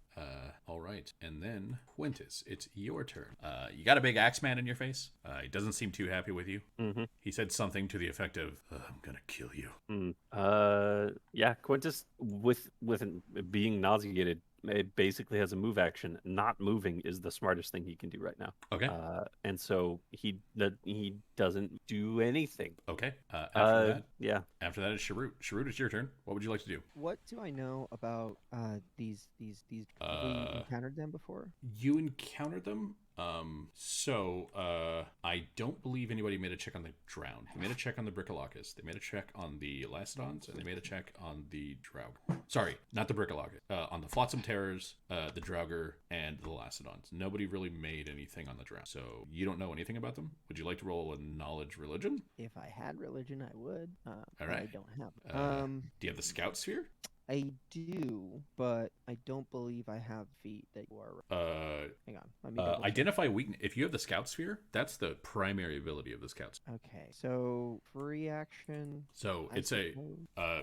All right. And then, Quintus, it's your turn. You got a big axe man in your face. He doesn't seem too happy with you. Mm-hmm. He said something to the effect of, I'm gonna kill you. Yeah, Quintus, with being nauseated, it basically has a move action. Not moving is the smartest thing he can do right now. Okay. And so he doesn't do anything. Okay. After that, Yeah. After that is Sharut. Sharut, it's your turn. What would you like to do? What do I know about these? Have we encountered them before? You encountered them. I don't believe anybody made a check on the drowned. They made a check on the Brickolocus. They made a check on the Lacedons, and they made a check on the Draug. Sorry, not the Brickolocus. On the Flotsam Terrors, the Draugr, and the Lacedons. Nobody really made anything on the drowned. So you don't know anything about them? Would you like to roll a knowledge religion? If I had religion, I would. All right. I don't have. Do you have the Scout Sphere? I do, but I don't believe I have feet that you are. Hang on. Let me double check. Identify weakness. If you have the Scout Sphere, that's the primary ability of the Scouts. Okay, so free action. So I it's suppose.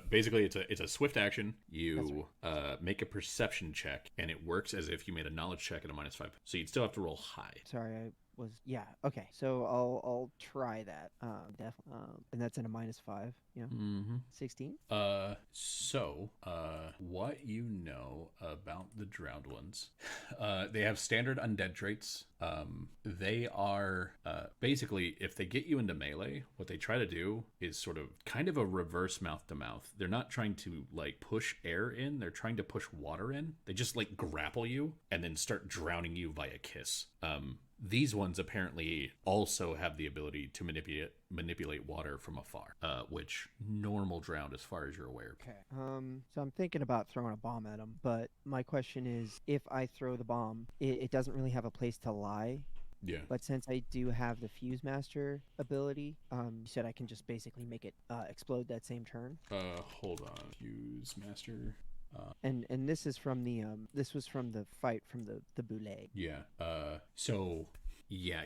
basically it's a swift action. You make a perception check, and it works as if you made a knowledge check at a -5. So you'd still have to roll high. Sorry, okay. So I'll try that. Definitely. And that's in a -5. Yeah. Mm-hmm. 16. What you know about the drowned ones? They have standard undead traits. They are basically, if they get you into melee, what they try to do is sort of kind of a reverse mouth to mouth. They're not trying to like push air in, they're trying to push water in. They just like grapple you and then start drowning you via kiss. These ones apparently also have the ability to manipulate water from afar, which normal drowned, as far as you're aware. Okay. So I'm thinking about throwing a bomb at him, but my question is, if I throw the bomb, it doesn't really have a place to lie. Yeah. But since I do have the Fuse Master ability, you said I can just basically make it explode that same turn. Hold on. Fuse Master. And this is from the this was from the fight from the Boule. Yeah.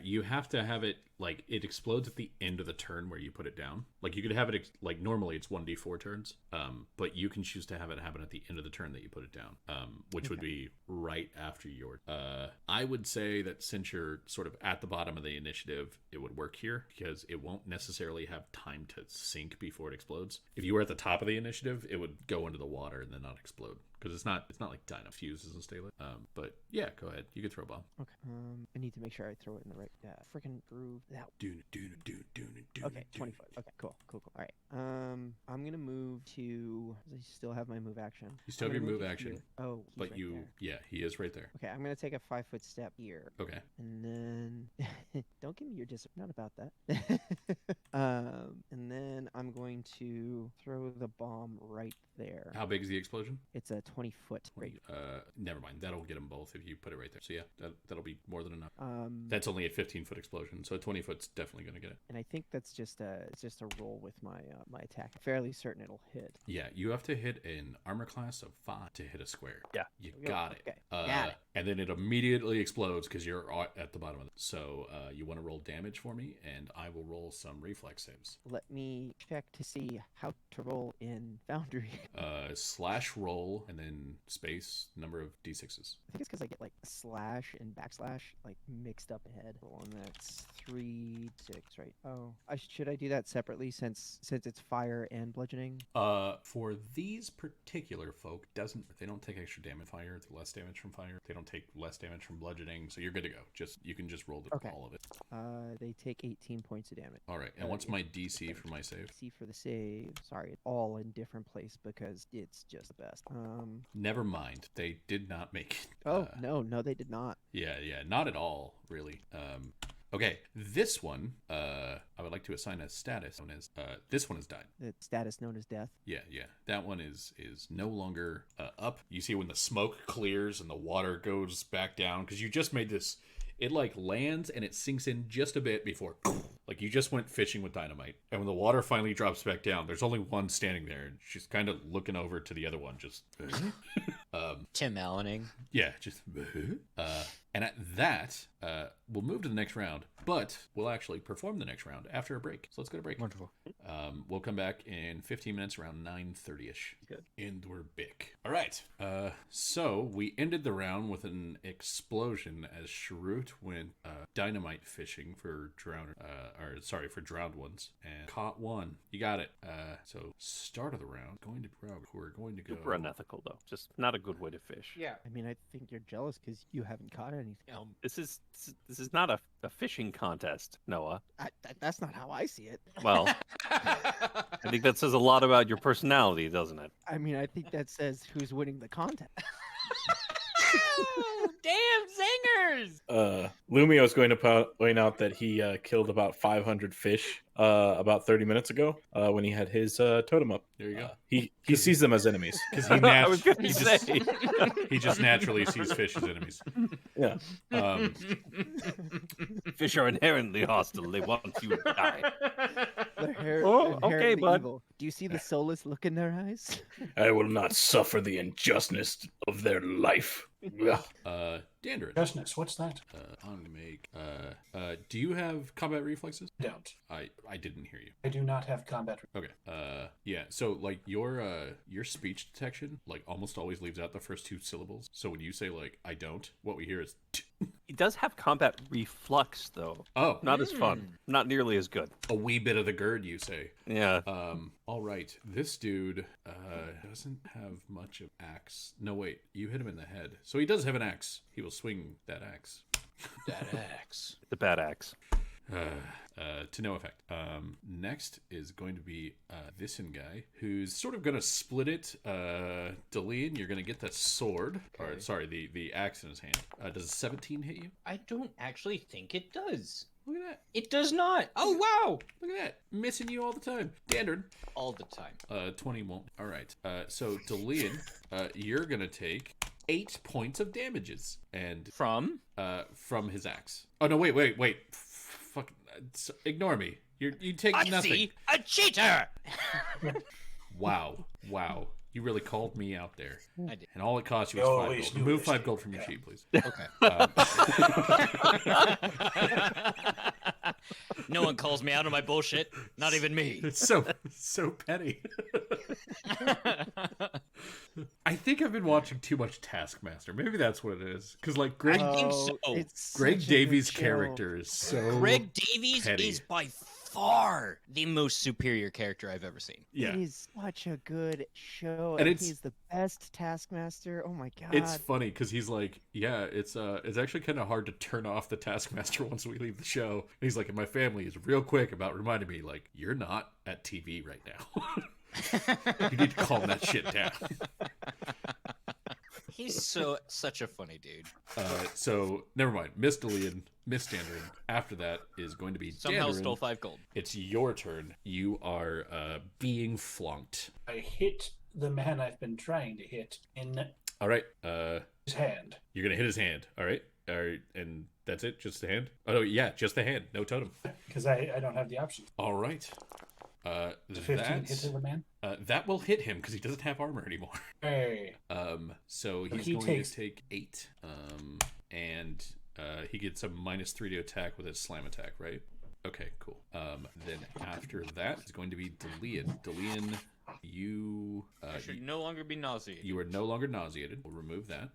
You have to have it like it explodes at the end of the turn where you put it down. Like you could have it like normally it's 1d4 turns, but you can choose to have it happen at the end of the turn that you put it down, which would be right after your. I would say that since you're sort of at the bottom of the initiative, it would work here because it won't necessarily have time to sink before it explodes. If you were at the top of the initiative, it would go into the water and then not explode. Because it's not like Dyna fuses and stay lit. But yeah, go ahead. You could throw a bomb. Okay. I need to make sure I throw it in the right freaking groove. That Doon. Okay, 20 foot. Okay, cool. All right. I'm gonna move to. I still have my move action. You still I'm have your gonna move to action, here. Oh, he's but right you, there. yeah, he is right there. Okay, I'm gonna take a 5-foot step here, Okay. and then don't give me your not about that. And then I'm going to throw the bomb right there. How big is the explosion? It's a 20-foot. Never mind. That'll get them both if you put it right there. So yeah, that'll be more than enough. Um, That's only a 15-foot explosion, so a 20-foot's definitely gonna get it. and I think that's just a roll with my my attack. I'm fairly certain it'll hit. Yeah, you have to hit an armor class of 5 to hit a square. Yeah. You There we go. got it. Okay, got it. And then it immediately explodes because you're at the bottom of it. So you want to roll damage for me, and I will roll some reflex saves. Let me check to see how to roll in Foundry. Slash roll and then space number of d6s. I think it's because I get like slash and backslash like mixed up ahead. And that's 3, 6, right? Oh, should I do that separately since it's fire and bludgeoning? For these particular folk, they don't take extra damage from fire, less damage from fire. They don't take less damage from bludgeoning, so you're good to go. You can just roll all of it. They take 18 points of damage. All right, and what's my DC for my save? See for the save. Sorry, it's all in different place because it's just the best. Never mind. They did not make it. Oh no, they did not. Yeah, not at all, really. Okay, this one, I would like to assign a status known as, this one has died. The status known as death. Yeah, that one is no longer up. You see when the smoke clears and the water goes back down, because you just made this, it like lands and it sinks in just a bit before, like you just went fishing with dynamite. And when the water finally drops back down, there's only one standing there, and she's kind of looking over to the other one, just... Tim Allening. Yeah, just... and at that, we'll move to the next round, but we'll actually perform the next round after a break. So let's go to break. Wonderful. We'll come back in 15 minutes, around 9:30ish. Good. And we're back. All right. So we ended the round with an explosion as Shrut went dynamite fishing for for drowned ones and caught one. You got it. So start of the round, we're going to go. Super unethical though. Just not a good way to fish. Yeah. I mean, I think you're jealous because you haven't caught anything. This is not a fishing contest, Noah. That's not how I see it. Well, I think that says a lot about your personality, doesn't it? I mean, I think that says who's winning the contest. Damn zingers! Lumio is going to point out that he killed about 500 fish about 30 minutes ago when he had his totem up. There you go. He sees them as enemies. Because I was going to say. he just naturally sees fish as enemies. Yeah. Fish are inherently hostile. They want you to die. They're Oh, okay, inherently bud. evil. Do you see the soulless look in their eyes? I will not suffer the injustice of their life. Dandrid. Justness, what's that? I'm gonna make. Do you have combat reflexes? I don't. I didn't hear you. I do not have combat. Okay. Yeah. So like your speech detection like almost always leaves out the first 2 syllables. So when you say like I don't, what we hear is. He does have combat reflux, though. Oh, Not as fun. Not nearly as good. a wee bit of the gird, you say. Yeah. All right. This dude doesn't have much of axe. No, wait. You hit him in the head. So he does have an axe. He will swing that axe. That axe. The bad axe. To no effect. Next is going to be this guy who's sort of going to split it. Deline, you're going to get the sword. Okay. Or sorry, the axe in his hand. Does a 17 hit you? I don't actually think it does. Look at that. It does not. Oh, wow. Look at that. Missing you all the time. Standard. All the time. 20 won't. All right. So Deline, you're going to take 8 points of damages and From? from his axe. Oh no! Wait! Fuck! Ignore me. You take I nothing. see a cheater. Wow! You really called me out there. I did. And all it cost you You was always 5 knew gold. Move this 5 thing gold from would your sheet, please. Okay. No one calls me out on my bullshit. Not even me. It's so petty. I think I've been watching too much Taskmaster. Maybe that's what it is. Because like I think so. It's Greg such a good Davies' show. character is so Greg Davies petty. is by far the most superior character I've ever seen. Yeah. It is such a good show, And and it's- he's the best Taskmaster. Oh my god. It's funny because he's like, yeah, it's actually kind of hard to turn off the Taskmaster once we leave the show. And he's like, and my family is real quick about reminding me, like, you're not at TV right now. You need to calm that shit down. He's such a funny dude. So never mind. Miss Delian, Miss Standard. After that is going to be Somehow Dandarin. stole 5 gold. It's your turn. You are being flunked. I hit the man I've been trying to hit in All right. his hand. You're gonna hit his hand. All right. And that's it. Just the hand. Oh no, yeah, just the hand. No totem. Because I don't have the option. All right. 15 hit to the man. That will hit him because he doesn't have armor anymore. Hey. So But he's he going takes- to take 8. And he gets a -3 to attack with his slam attack, right? Okay, cool. Then after that is going to be Delian. Delian, you I should no longer be nauseated. you are no longer nauseated. We'll remove that.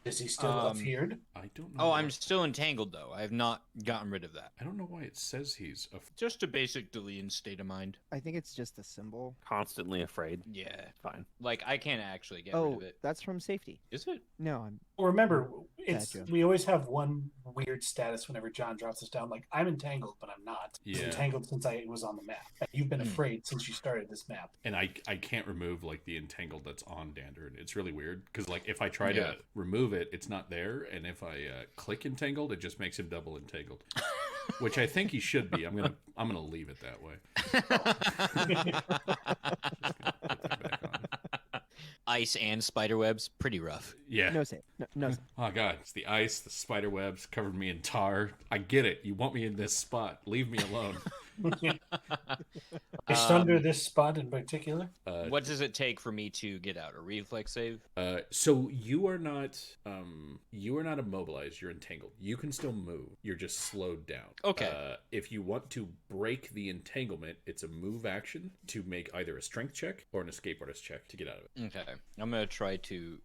Is he still afeared? I don't know. Oh, I'm still entangled though. I have not gotten rid of that. I don't know why it says he's a. Just a basic Delian state of mind. I think it's just a symbol. Constantly afraid. Yeah. Fine. Like I can't actually get rid Oh, of it. that's from safety. Is it? No, I'm. Well, remember, it's joke. we always have one weird status whenever John drops us down. Like, I'm entangled, but I'm not. I was Yeah. entangled since I was on the map. And you've been afraid since you started this map. And I can't remove like the entangled that's on Dandarin. It's really weird because like if I try Yeah. to remove it, it's not there, and if I click entangled, it just makes him double entangled, which I think he should be. I'm gonna leave it that way. Ice and spider webs, pretty rough. Yeah. No save. No save. Oh god, it's the ice, the spider webs covered me in tar. I get it. You want me in this spot? Leave me alone. Just under this spot in particular. What does it take for me to get out? A reflex save? So you are not immobilized. You're entangled. You can still move. You're just slowed down. Okay. If you want to break the entanglement, it's a move action to make either a strength check or an escape artist check to get out of it. Okay. I'm gonna try to.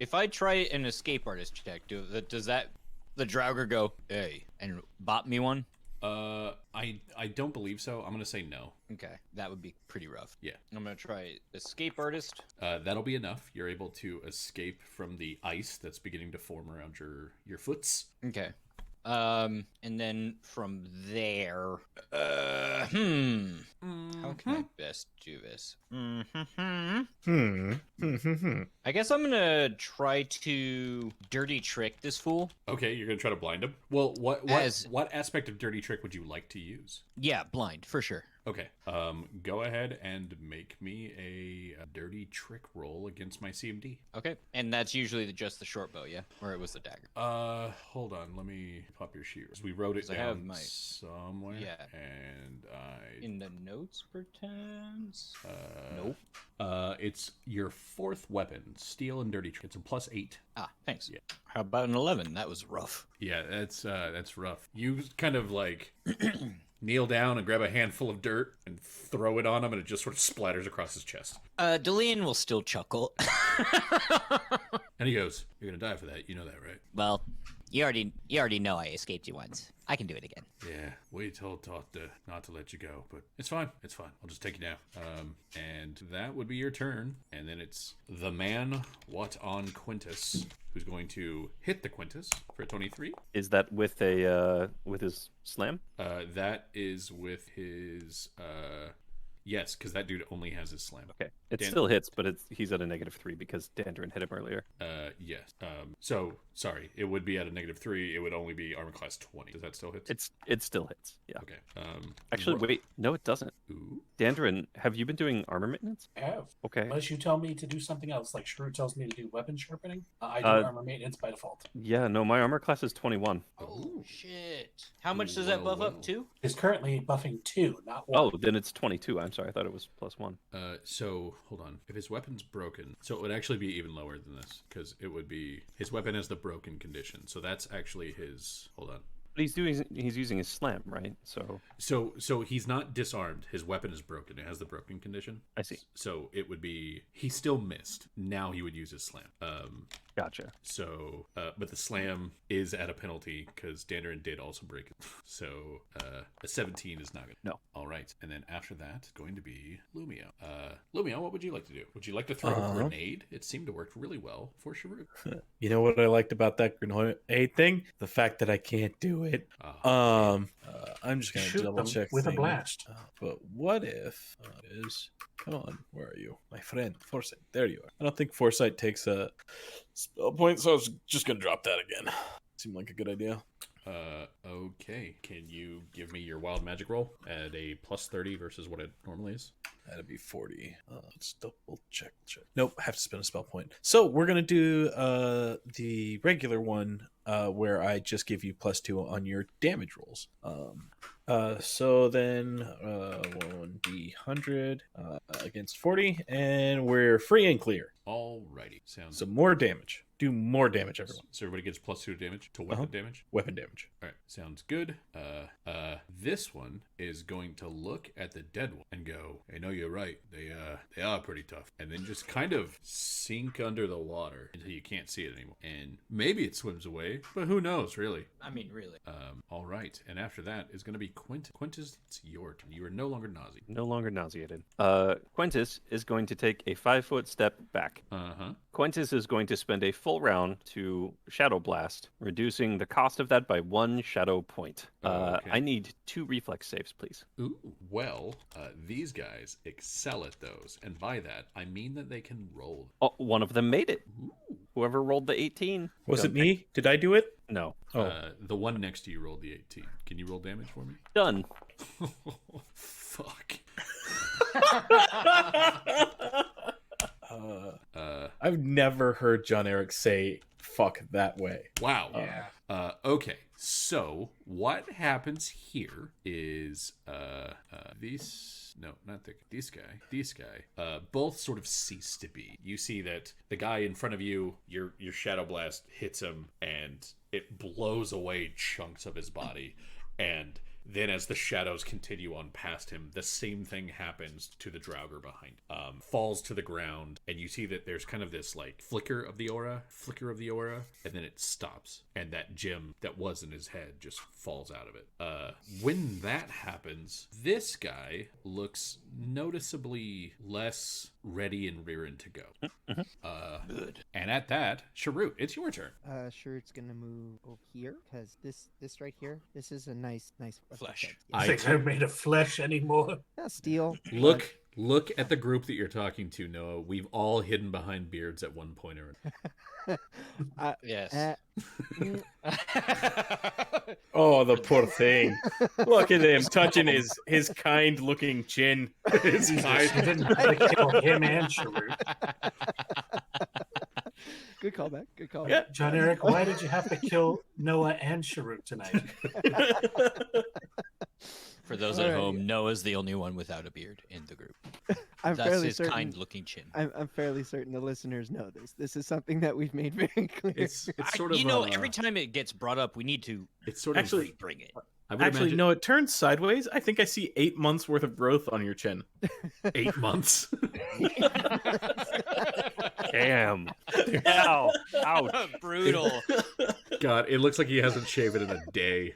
If I try an escape artist check, does that the Draugr go, hey, and bop me one? I don't believe so. I'm gonna say no. Okay, that would be pretty rough. Yeah. I'm gonna try escape artist. That'll be enough. You're able to escape from the ice that's beginning to form around your foots. Okay. And then from there, how can I best do this? I guess I'm gonna try to dirty trick this fool. Okay, you're gonna try to blind him. Well, what As- what aspect of dirty trick would you like to use? Yeah, blind for sure. Okay. Go ahead and make me a dirty trick roll against my CMD. Okay, and that's usually just the short bow, yeah, or it was the dagger. Hold on. Let me pop your sheet. We wrote it 'Cause I have down my- somewhere. Yeah. And In the notes, perchance. Nope. it's your 4th weapon, steel and dirty trick. It's a +8. Ah, thanks. Yeah. How about an 11? That was rough. Yeah, that's rough. You kind of like kneel down and grab a handful of dirt and throw it on him, and it just sort of splatters across his chest. Delian will still chuckle. And he goes, "You're gonna die for that. You know that, right?" Well, you already know I escaped you once. I can do it again. Yeah, we told Toth not to let you go, but it's fine. It's fine. I'll just take you down. And that would be your turn. And then it's the man, what on Quintus, who's going to hit the Quintus for a 23. Is that with a with his slam? That is with his yes, because that dude only has his slam. Okay, it Dan- still hits, but he's at a -3 because Dandarin hit him earlier. Yes. So sorry, it would be at a -3. It would only be armor class 20. Does that still hit? It still hits. Yeah. Okay. Actually, ro- wait. No, it doesn't. Ooh. Dandarin, have you been doing armor maintenance? I have. Okay. Unless you tell me to do something else, like Shrew tells me to do weapon sharpening, I do armor maintenance by default. Yeah. No, my armor class is 21. Oh shit! How much does that buff Well. up to? It's currently buffing 2, not 1. Oh, then it's 22. I'm sorry. I thought it was +1. So hold on. If his weapon's broken, so it would actually be even lower than this because it would be his weapon has the broken condition. So that's actually his. Hold on. But he's using his slam, right? So So he's not disarmed. His weapon is broken. It has the broken condition. I see. So it would be he still missed. Now he would use his slam. Gotcha. So but the slam is at a penalty because Dandarin did also break it. So a 17 is not good. No. All right, and then after that, it's going to be Lumio. Lumio, what would you like to do? Would you like to throw a grenade? It seemed to work really well for Sharut. You know what I liked about that grenade thing? The fact that I can't do it. I'm just gonna Shoot double them check with a thing. blast. But what if come on, where are you, my friend? Foresight, there you are. I don't think Foresight takes a spell point, so I was just gonna drop that again. Seemed like a good idea. Okay. Can you give me your wild magic roll at a plus 30 versus what it normally is? That'd be 40. Let's double check. Nope, I have to spend a spell point. So we're gonna do the regular one where I just give you +2 on your damage rolls. So then 1d100 against 40, and we're free and clear. Alrighty. Sounds So more damage. Do more damage, everyone. So everybody gets +2 damage to weapon damage. Weapon damage. All right, sounds good. This one is going to look at the dead one and go, "I know you're right. They are pretty tough." And then just kind of sink under the water until you can't see it anymore. And maybe it swims away, but who knows, really? I mean, really. All right, and after that is going to be Quintus. Quintus, it's your turn. You are no longer nauseous. No longer nauseated. Quintus is going to take a 5-foot step back. Quintus is going to spend a full round to Shadow Blast, reducing the cost of that by 1 shadow point. Okay. I need 2 reflex saves, please. Ooh, well, these guys excel at those, and by that I mean that they can roll. Oh, one of them made it. Ooh. Whoever rolled the 18. Was it me? Did I do it? No. The one next to you rolled the 18. Can you roll damage for me? Done. Fuck. I've never heard John Eric say "fuck" that way. Wow. Okay. So what happens here is these guy both sort of cease to be. You see that the guy in front of you, your shadow blast hits him and it blows away chunks of his body, and then as the shadows continue on past him, the same thing happens to the Draugr behind. Falls to the ground, and you see that there's kind of this like flicker of the aura, and then it stops, and that gem that was in his head just falls out of it. When that happens, this guy looks noticeably less ready and rearing to go. Good. And at that, Sharut, it's your turn. Sure, it's gonna move over here because this right here, this is a nice Flesh. I think they're made of flesh anymore. Not steel. Look at the group that you're talking to, Noah. We've all hidden behind beards at one point or another. Yes. Oh, the poor thing. Look at him touching his kind-looking chin. It's You fine. didn't have to kill him and Sharut. Good callback. Good callback. Yeah. John Eric, why did you have to kill Noah and Sharut tonight? For those at home, Noah's the only one without a beard in the group. I'm That's fairly his certain. kind-looking chin. I'm fairly certain the listeners know this. This is something that we've made very clear. It's sort of You know, every time it gets brought up, we need to it's sort of Actually, bring it. I would Actually, imagine no, it turns sideways. I think I see 8 months worth of growth on your chin. 8 months. Damn. Ow. Ouch. Brutal. God, it looks like he hasn't shaven in a day.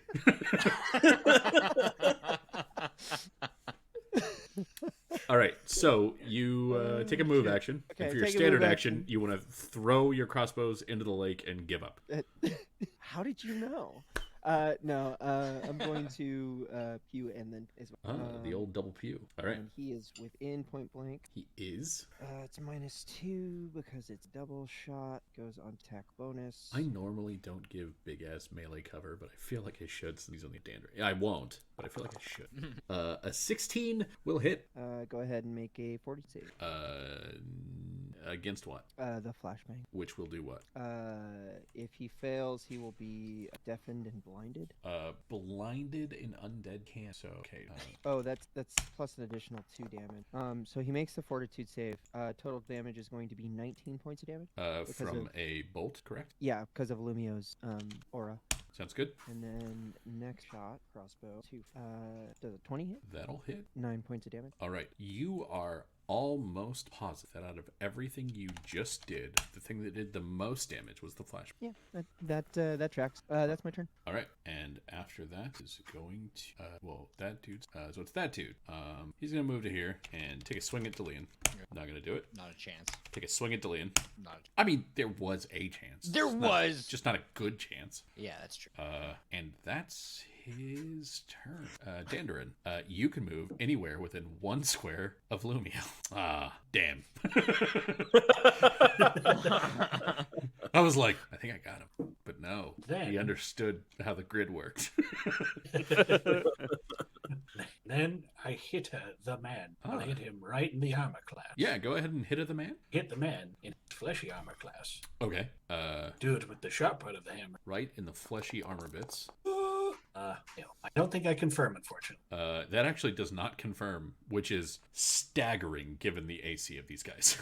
All right, so you take a move action. Okay, and for your take a standard move action, action. you want to throw your crossbows into the lake and give up. How did you know? No, I'm going to pew and then as well. The old double pew. All right. And he is within point blank. He is. It's -2 because it's double shot. Goes on attack bonus. I normally don't give big ass melee cover, but I feel like I should since he's on the Dandre. I won't, but I feel like I should. A 16 will hit. Go ahead and make a 40 save. Against what? The flashbang. Which will do what? If he fails, he will be deafened and blinded. Blinded and undead can't. So okay. Oh, that's plus an additional 2 damage. So he makes the fortitude save. Total damage is going to be 19 points of damage. From a bolt, correct? Yeah, because of Lumio's aura. Sounds good. And then next shot, crossbow, does a 20 hit? That'll hit. 9 points of damage. All right. You are almost positive that out of everything you just did, the thing that did the most damage was the flash. Yeah, that tracks. That's my turn. All right. And after that is going to, that dude's, so it's that dude. He's going to move to here and take a swing at Delian. Not going to do it. Not a chance. Take a swing at Delian. Not. I mean, there was a chance. There was. Just not a good chance. Yeah, that's true. And that's his turn. Dandarin, you can move anywhere within 1 square of Lumio. Ah, damn. I was like, I think I got him. But no, Then- he understood how the grid worked. Then I hit the man. Ah. I hit him right in the armor class. Yeah, go ahead and hit at the man. Hit the man in his fleshy armor class. Okay. Do it with the sharp part of the hammer. Right in the fleshy armor bits. I don't think I confirm, unfortunately. That actually does not confirm, which is staggering given the AC of these guys.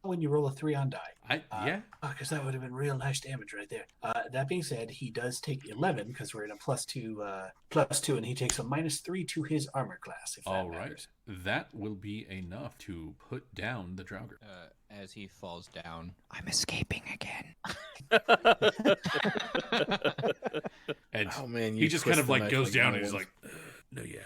When you roll a 3 on die. Yeah. Because that would have been real nice damage right there. That being said, he does take 11 because we're in a +2, and he takes a -3 to his armor class. If that All right. matters. That will be enough to put down the Draugr. As he falls down, I'm escaping again. And Oh man, he just kind of like goes down and he's like, no, yeah.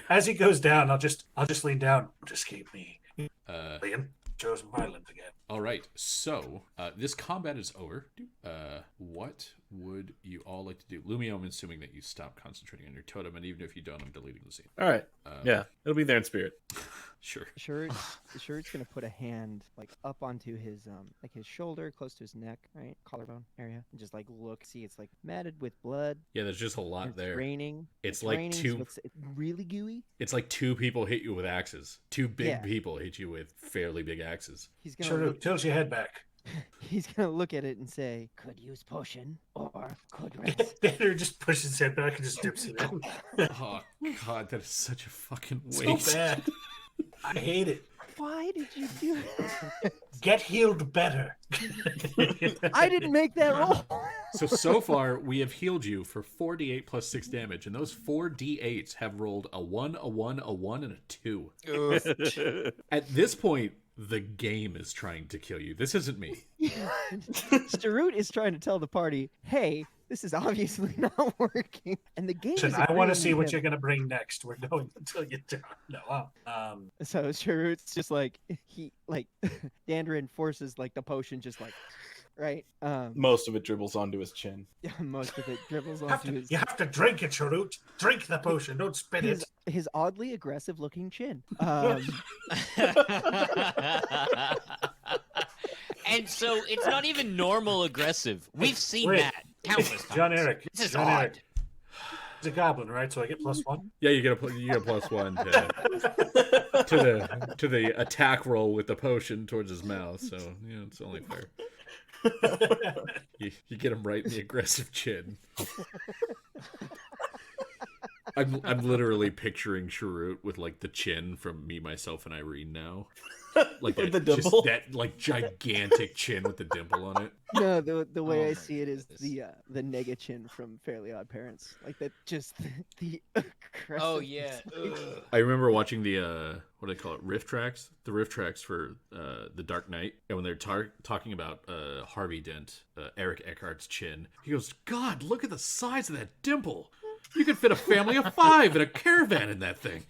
As he goes down, I'll just lean down. Don't escape me. Uh, Liam, chosen violence again. all right. So this combat is over. What would you all like to do? Lumio, I'm assuming that you stop concentrating on your totem, and even if you don't, I'm deleting the scene. All right. Yeah, it'll be there in spirit. Sure. Shurit's gonna put a hand like up onto his his shoulder, close to his neck, right, collarbone area, and just like look, see it's like matted with blood. Yeah, there's just a lot It's there. raining. It's It's like raining, two. so it's really gooey. It's like 2 people hit you with axes. 2 big Yeah. people hit you with fairly big axes. He's gonna Sure, look, tilt your head back. he's gonna look at it and say, "Could use potion or could rest." Danner just pushes his head back and just dips it in. Oh God, that is such a fucking So waste. bad. I hate it. Why did you do it? Get healed better. I didn't make that roll. So far, we have healed you for 4d8 plus 6 damage, and those 4d8s have rolled a 1, a 1, a 1, and a 2. At this point, the game is trying to kill you. This isn't me. Starut is trying to tell the party, "Hey, this is obviously not working," and the game. Listen, is I want to agreeing see with what you're him. going to bring next. We're going until you turn. No. So Starut's just like Dandarin forces like the potion, just like right. Most of it dribbles onto his chin. Most of it dribbles You have, onto to, you have to drink it, Sharut. Drink the potion. Don't spit it. his oddly aggressive looking chin. And so it's not even normal aggressive. We've seen Wait. that countless times. John Eric. This is John odd. Eric. He's a goblin, right? So I get +1. Yeah, you get a +1 to the attack roll with the potion towards his mouth. So it's only fair. You get him right in the aggressive chin. I'm literally picturing Sharut with like the chin from Me, Myself, and Irene now. Like With that, the dimple? just that like gigantic chin with the dimple on it. No, the way Oh I my see it is goodness. the nega chin from Fairly Odd Parents, like that. Just the aggressive. Oh yeah. I remember watching the what do they call it, riff tracks, the riff tracks for the Dark Knight, and when they're talking about Harvey Dent, Eric Eckhart's chin, he goes, "God, look at the size of that dimple. You could fit a family of 5 in a caravan in that thing."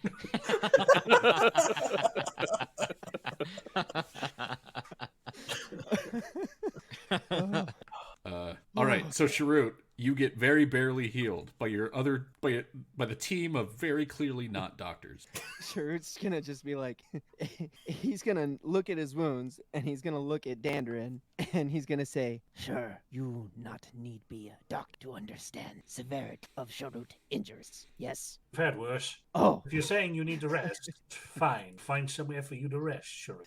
All right, so Sharut, you get very barely healed by by the team of very clearly not doctors. Sharut's gonna just be like, he's gonna look at his wounds and he's gonna look at Dandarin and he's gonna say, "Sure, you not need be a doctor to understand severity of Sharut injuries. Yes." I've had worse. Oh, If you're saying you need to rest, fine. Find somewhere for you to rest, Sharut.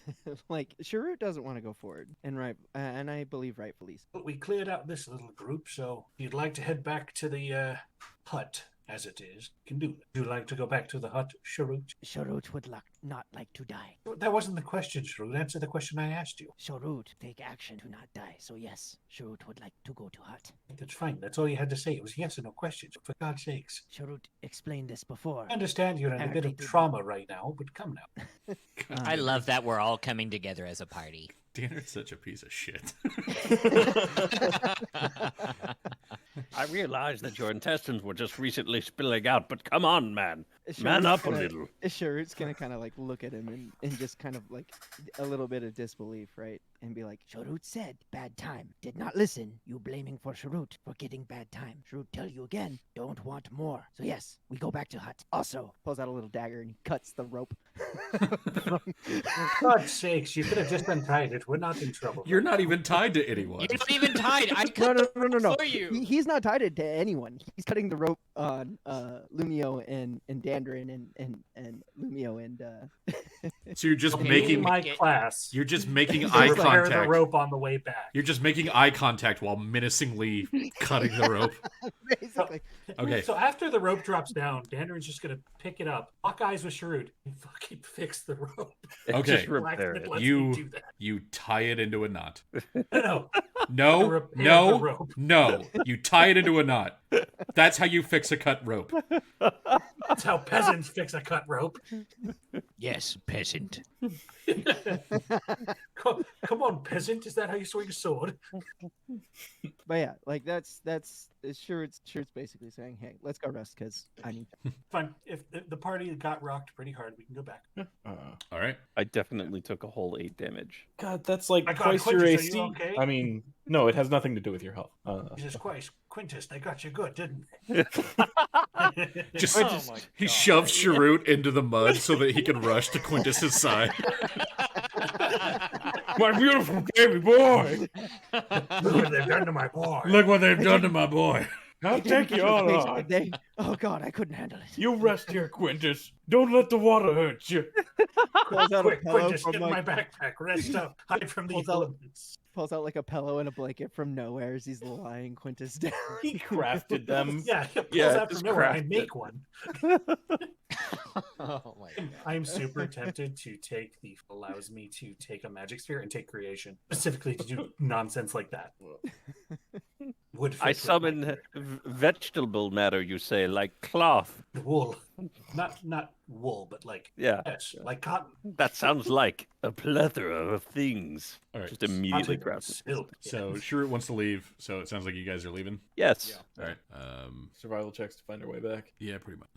like Sharut doesn't want to go forward, and and I believe rightfully so. But we cleared out this little group, so if you'd like to head back to the hut, as it is, can do it. Would you like to go back to the hut, Sharut? Sharut would not like to die. That wasn't the question, Sharut. Answer the question I asked you. Sharut take action to not die. So yes, Sharut would like to go to hut. That's fine. That's all you had to say. It was yes or no questions. For God's sakes. Sharut explained this before. I understand you're in a bit of trauma right now, but come now. I love that we're all coming together as a party. Danner's such a piece of shit. I realize that your intestines were just recently spilling out, but come on, man. Man up a little. Sharut's gonna kind of like look at him and just kind of like a little bit of disbelief, right? And be like, Sharut said, bad time. Did not listen. You blaming for Sharut for getting bad time. Sharut tell you again, don't want more. So yes, we go back to hut. Also, pulls out a little dagger and he cuts the rope. For God's sakes, you could have just untied it. We're not in trouble. You're not even tied to anyone. You're not even tied. I No, cut no. for you. He's not tied it to anyone. He's cutting the rope on Lumio and Dandrin and Lumio and So you're just Okay, making my it- class. you're just making To eye repair the contact. rope on the way back. You're just making eye contact while menacingly cutting the rope. basically. Okay. So after the rope drops down, Dandrin's just gonna pick it up, lock eyes with Sharut, and fucking fix the rope. Okay. Just repair Blacksmith it. lets You- me do that. You tie it into a knot. No, No, repair the no, rope. no. You tie it into a knot. That's how you fix a cut rope. That's how peasants fix a cut rope. Yes, peasant. Come on, peasant. Is that how you swing a sword? But yeah, like that's Sharut's basically saying, hey, let's go rest because I need. Fine. If the party got rocked pretty hard, we can go back. All right. I definitely took a whole 8 damage. God, that's like I got twice your Quintus, are AC. you okay? I mean, no, it has nothing to do with your health. Jesus Christ, Quintus, they got you good, didn't they? Just Oh my he God. shoves Sharut into the mud so that he can rush to Quintus's side. My beautiful baby boy! Look what they've done to my boy. Look what they've done to my boy. I'll take you all on. Oh God, I couldn't handle it. You rest here, Quintus. Don't let the water hurt you. Pulls out a Quick, pillow Quintus, from get like my backpack. Rest up. Hide from the Pulls out- elements. pulls out like a pillow and a blanket from nowhere as he's lying Quintus down. He crafted them. Yeah, he pulls Yeah, out just from nowhere. I craft make it. one. Oh my God. I'm super tempted to take the allows me to take a magic sphere and take creation specifically to do nonsense like that. Would fit I with my summon character. vegetable matter, you say, like cloth. wool, not wool, but like Yeah, yes, like cotton. that sounds like a plethora of things. All right. Just immediately Cotton, crafted. silk. So Sharut wants to leave. So it sounds like you guys are leaving. Yes. All right. Survival checks to find our way back. Yeah, pretty much.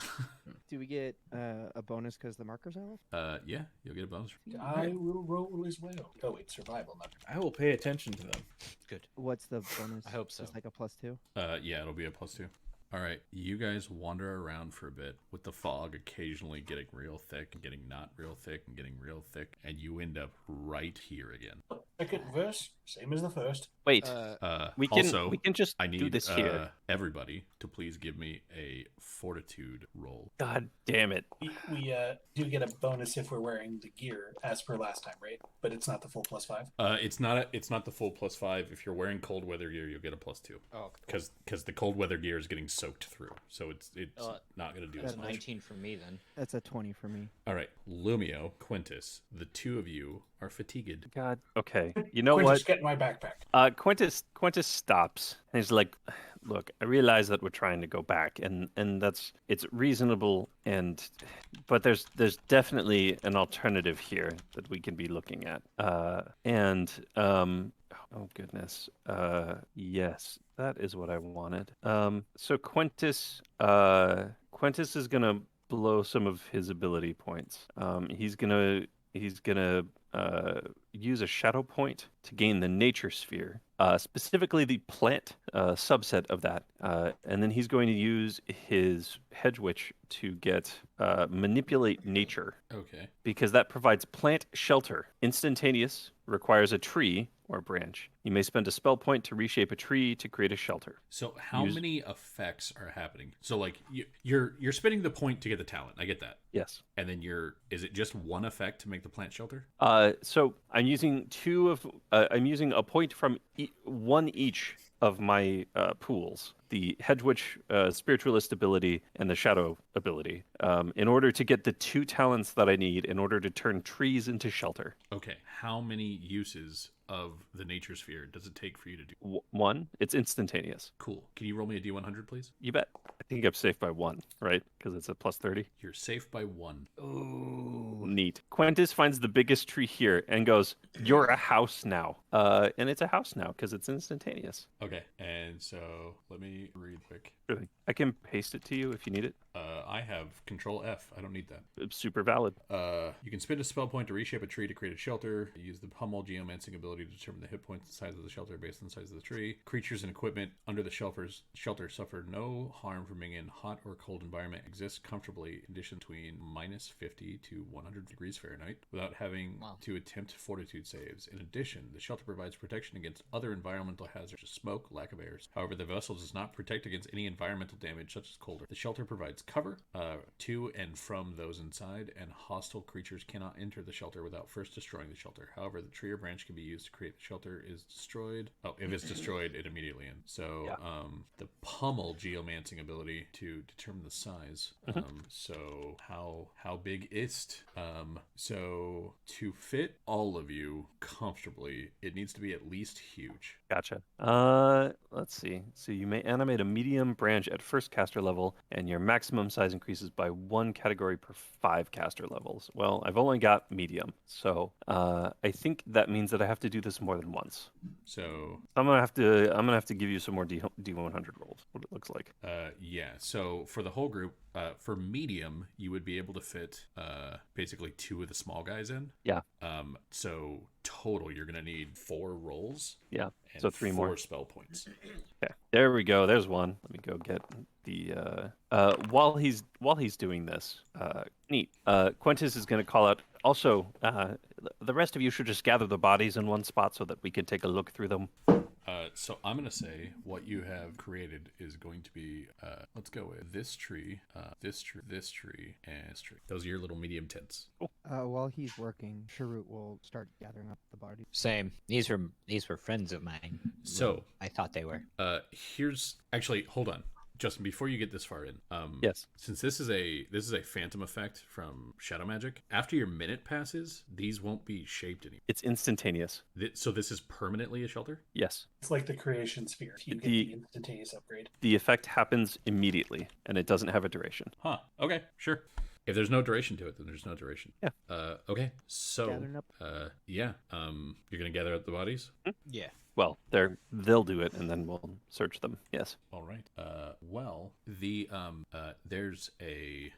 Do we get a bonus because the markers are off? Yeah, you'll get a bonus. I will roll as well. Oh wait, survival, not I will pay attention to them. What's the bonus? I hope so. Just like a +2. Yeah, it'll be a +2. All right, you guys wander around for a bit with the fog occasionally getting real thick and getting not real thick and getting real thick, and you end up right here again. second verse, same as the first. Wait, we can also, just I need do this here. everybody to please give me a fortitude roll. God damn it. We do get a bonus if we're wearing the gear as per last time, right? But it's not the full +5. It's not the full +5. If you're wearing cold weather gear, you'll get a +2. Oh, Because the cold weather gear is getting soaked through, so it's not going to do that's as much. 19 for me then. That's a 20 for me. All right, Lumio, Quintus, the two of you are fatigued. God. Okay. You know Quintus, what? get my backpack. Quintus stops and he's like, look, I realize that we're trying to go back and it's reasonable but there's definitely an alternative here that we can be looking at. Oh goodness. Yes, that is what I wanted. So Quintus is gonna blow some of his ability points. He's gonna use a shadow point to gain the nature sphere, specifically the plant subset of that, and then he's going to use his hedge witch to get manipulate nature, Okay. because that provides plant shelter, instantaneous, requires a tree or branch. You may spend a spell point to reshape a tree to create a shelter. So how many effects are happening? So like you're spending the point to get the talent. I get that. Yes. And then is it just one effect to make the plant shelter? So I'm using I'm using a point from one each of my pools the Hedgewitch Spiritualist ability and the Shadow ability in order to get the 2 talents that I need in order to turn trees into shelter. Okay, how many uses of the nature sphere does it take for you to do? 1, it's instantaneous. Cool. Can you roll me a d100, please? You bet. I think I'm safe by 1, right? Because it's a plus 30. You're safe by 1. Ooh. Neat. Quintus finds the biggest tree here and goes, "You're a house now." And it's a house now because it's instantaneous. Okay, and so let me read quick. Really. I can paste it to you if you need it. I have Control F. I don't need that. It's super valid. You can spend a spell point to reshape a tree to create a shelter. Use the Pummel Geomancing ability to determine the hit points and size of the shelter based on the size of the tree. Creatures and equipment under the shelter suffer no harm from being in hot or cold environment. Exists comfortably in conditions between minus 50 to 100 degrees Fahrenheit without having to attempt fortitude saves. In addition, the shelter provides protection against other environmental hazards such as smoke, lack of air. However, the vessel does not protect against any environmental damage such as cold. The shelter provides cover to and from those inside, and hostile creatures cannot enter the shelter without first destroying the shelter. However, the tree or branch can be used to create the shelter is destroyed. Oh, if it's destroyed, it immediately ends. So the Pummel Geomancing ability to determine the size. So how big is it? So to fit all of you comfortably, it needs to be at least huge. Gotcha. Let's see. So you may animate a medium branch at first caster level, and your maximum size increases by 1 category per 5 caster levels. Well, I've only got medium, so I think that means that I have to do this more than once. So I'm gonna have to give you some more D100 rolls. What it looks like. yeah. So for the whole group, for medium, you would be able to fit basically 2 of the small guys in. Yeah. So total, you're gonna need 4 rolls. Yeah. And So 3 4 more spell points. Okay. There we go. There's one. Let me go get the while he's doing this. Neat. Quintus is going to call out. Also, the rest of you should just gather the bodies in one spot so that we can take a look through them. So I'm going to say what you have created is going to be, let's go with this tree, this tree, this tree, and this tree. Those are your little medium tents. While he's working, Sharut will start gathering up the bodies. Same. These were friends of mine. So I thought they were. Here's actually, hold on. Justin, before you get this far in, Yes. Since this is a phantom effect from Shadow Magic, after your minute passes, these won't be shaped anymore. It's instantaneous. So this is permanently a shelter? Yes. It's like the creation sphere. You get the instantaneous upgrade. The effect happens immediately, and it doesn't have a duration. Huh. Okay, sure. If there's no duration to it, then there's no duration. Yeah. Okay. So, Gathering up. yeah. You're gonna gather up the bodies. Yeah. Well, they'll do it, and then we'll search them. Yes. All right. Well, there's a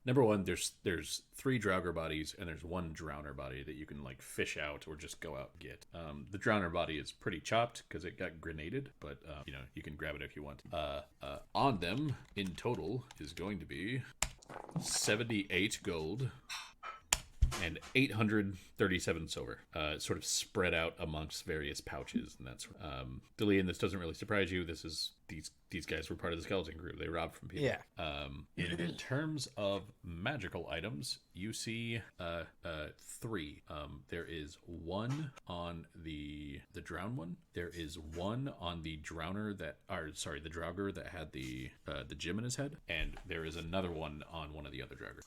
number one. There's 3 Draugr bodies, and there's 1 Drowner body that you can like fish out or just go out and get. The Drowner body is pretty chopped because it got grenaded, but you can grab it if you want. On them in total is going to be 78 gold and 837 silver, sort of spread out amongst various pouches and that sort. Delian, this doesn't really surprise you. This is these guys were part of the skeleton crew. They robbed from people. Yeah. In terms of magical items, you see 3. There is 1 on the drown one. There is 1 on the drowner the Draugr that had the gem in his head, and there is another one on one of the other Draugr.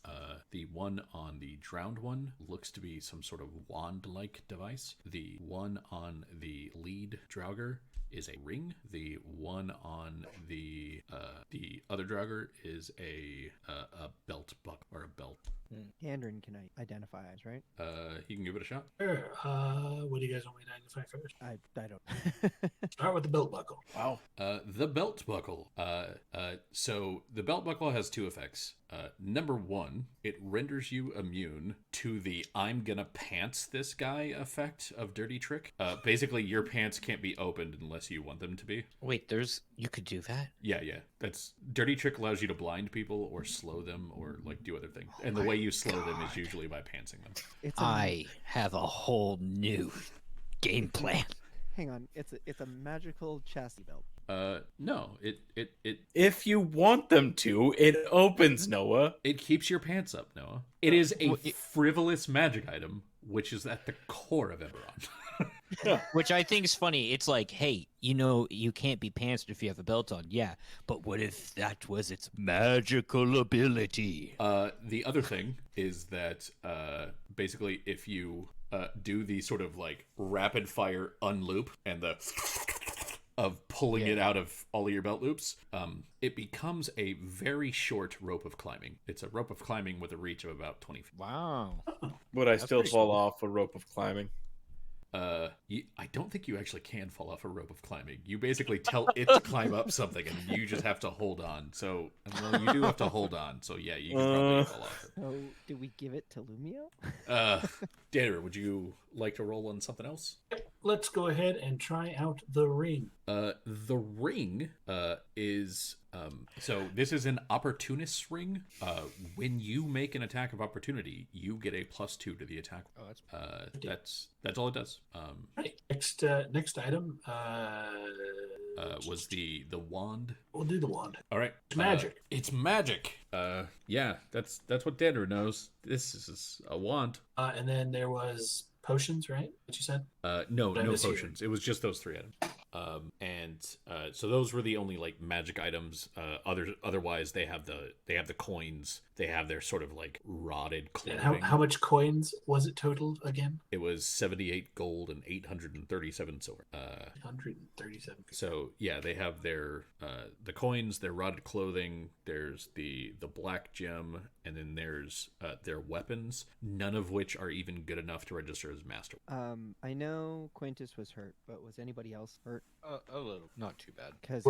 The one on the drowned one looks to be some sort of wand-like device. The one on the lead Draugr is a ring. The one on the other Draugr is a belt buckle or a belt. Handren can identify as, right? He can give it a shot. Sure. What do you guys want me to identify first? I don't. Start with the belt buckle. Wow. The belt buckle. So the belt buckle has 2 effects. Number 1, it renders you immune to the "I'm gonna pants this guy" effect of Dirty Trick. Basically, your pants can't be opened unless you want them to be. Wait, you could do that? Yeah. That's Dirty Trick allows you to blind people or slow them or like do other things. And the way you slow them is usually by pantsing them. I have a whole new game plan. Hang on, it's a magical chastity belt. No, it If you want them to, it opens, Noah. keeps your pants up, Noah. It is a frivolous magic item, which is at the core of Eberron. Which I think is funny. It's like, hey, you know, you can't be pantsed if you have a belt on. Yeah, but what if that was its magical ability? The other thing is that basically if you do the sort of like rapid fire unloop and the of pulling it out of all of your belt loops, it becomes a very short rope of climbing. It's a rope of climbing with a reach of about 20 feet. Wow. Would I still pretty fall cool. off a rope of climbing? I don't think you actually can fall off a rope of climbing. You basically tell it to climb up something, and you just have to hold on. So, well, you do have to hold on. So, yeah, you can probably fall off it. So, do we give it to Lumio? Danner, would you like to roll on something else? Let's go ahead and try out the ring. The ring is so this is an opportunist ring. When you make an attack of opportunity, you get a +2 to the attack. Oh, That's all it does. Right. Next item Was the wand. we'll do the wand. All right, It's magic. It's magic. Yeah, that's what Danner knows. This is a wand. And then there was potions, right? What you said? No Did I mishear? potions. It was just those 3 items. So those were the only like magic items. Otherwise they have the coins. They have their sort of like rotted And clothing. how much coins was it totaled again? It was 78 gold and 837 silver. 137. So yeah, they have their the coins, their rotted clothing. There's the black gem, and then there's their weapons. None of which are even good enough to register as master. I know Quintus was hurt, but was anybody else hurt? a little. Not too bad. Because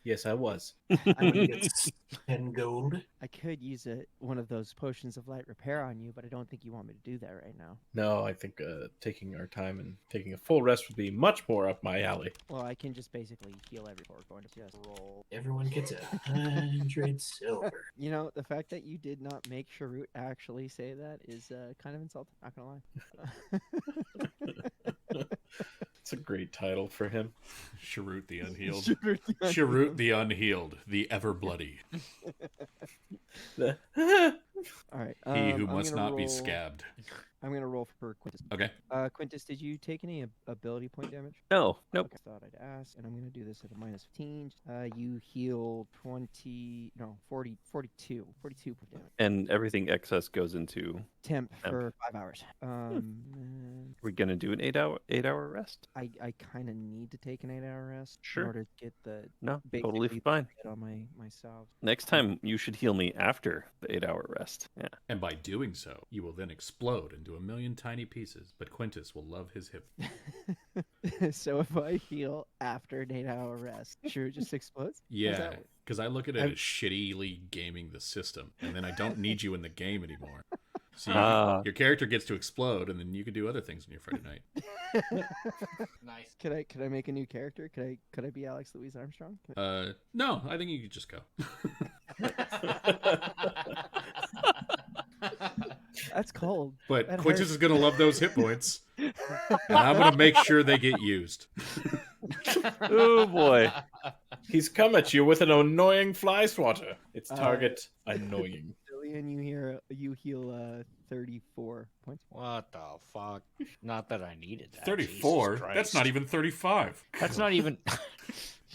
Yes, I was. I mean, It's 10 gold. I could use one of those potions of light repair on you, but I don't think you want me to do that right now. No, I think taking our time and taking a full rest would be much more up my alley. Well, I can just basically heal every before going to just roll. Everyone gets 100 silver. You know, the fact that you did not make Sharut actually say that is kind of insulting. Not gonna lie. It's a great title for him. Sharut the Unhealed. Sharut the Sharut the Unhealed, the ever bloody. All right. He who I'm must gonna not be roll- scabbed. I'm gonna roll for Quintus. Okay. Quintus, did you take any ability point damage? No, nope. Okay, thought I'd ask, and I'm gonna do this at a -15. You heal 42 point damage. And everything excess goes into. Temp Temp. for 5 hours. And We're gonna do an 8-hour rest. I kind of need to take an 8-hour rest Sure. in order to get the No, basically totally fine. hit on my salves. Next time you should heal me after the 8-hour rest. Yeah. And by doing so, you will then explode into a million tiny pieces, but Quintus will love his hip. So if I heal after an 8-hour rest, sure, it just explodes. How's Yeah, that work? because I look at it I've- as shittily gaming the system, and then I don't need you in the game anymore. So Ah. your character gets to explode, and then you can do other things on your Friday night. Nice. Could I make a new character? Could I be Alex Louise Armstrong? No, I think you could just go. That's cold. But That Quintus hurts. is going to love those hit points, and I'm going to make sure they get used. Oh boy. He's come at you with an annoying fly swatter. Its target annoying. Jillian, you heal 34 points. What the fuck? Not that I needed that. 34? Jesus That's Christ. not even 35. That's not even.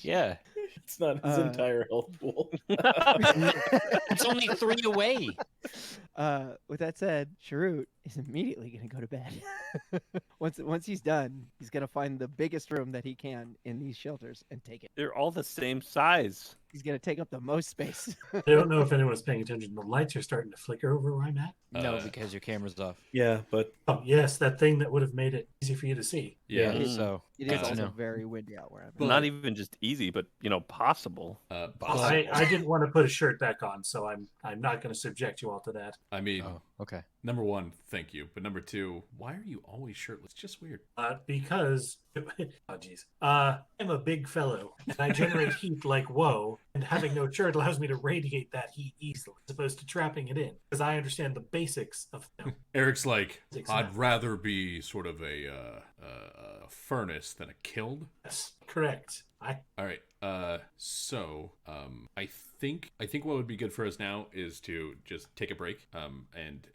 Yeah. It's not his entire health pool. It's only 3 away. With that said, Sharut is immediately going to go to bed. once he's done, he's going to find the biggest room that he can in these shelters and take it. They're all the same size. He's going to take up the most space. I don't know if anyone's paying attention. The lights are starting to flicker over where I'm at. No, because your camera's off. Yeah, but Oh, yes, that thing that would have made it easy for you to see. Yeah. it- So It good is to also know. very windy out where I'm at. But- Not even just easy, but possible. I didn't want to put a shirt back on, so I'm not going to subject you all to that. I mean, Oh, okay. number one, thank you. But number two, why are you always shirtless? It's just weird. Because, oh geez, I'm a big fellow and I generate heat like whoa, and having no shirt allows me to radiate that heat easily, as opposed to trapping it in, because I understand the basics of. Eric's like, Six I'd months. rather be sort of a furnace than a kiln. Yes, correct. I All right. I think what would be good for us now is to just take a break, and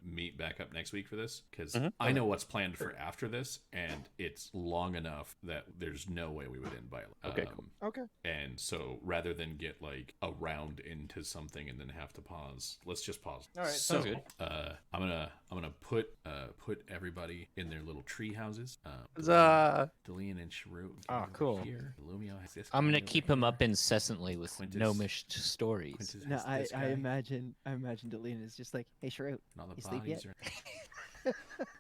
meet back up next week for this, because I know what's planned for after this, and it's long enough that there's no way we would end by. Okay, cool. Okay. And so rather than get like a round into something and then have to pause, let's just pause. All right, so, sounds good. I'm gonna put everybody in their little tree houses. Huzzah! Delian and Shrue. Oh, cool. Here, Lumio has this. I'm guy gonna over keep him here. up incessantly with Quintus- gnomish stories. Quintus No, has this I guy, imagine Delina is just like, hey, Shrewd, and all the you sleep yet? bodies are-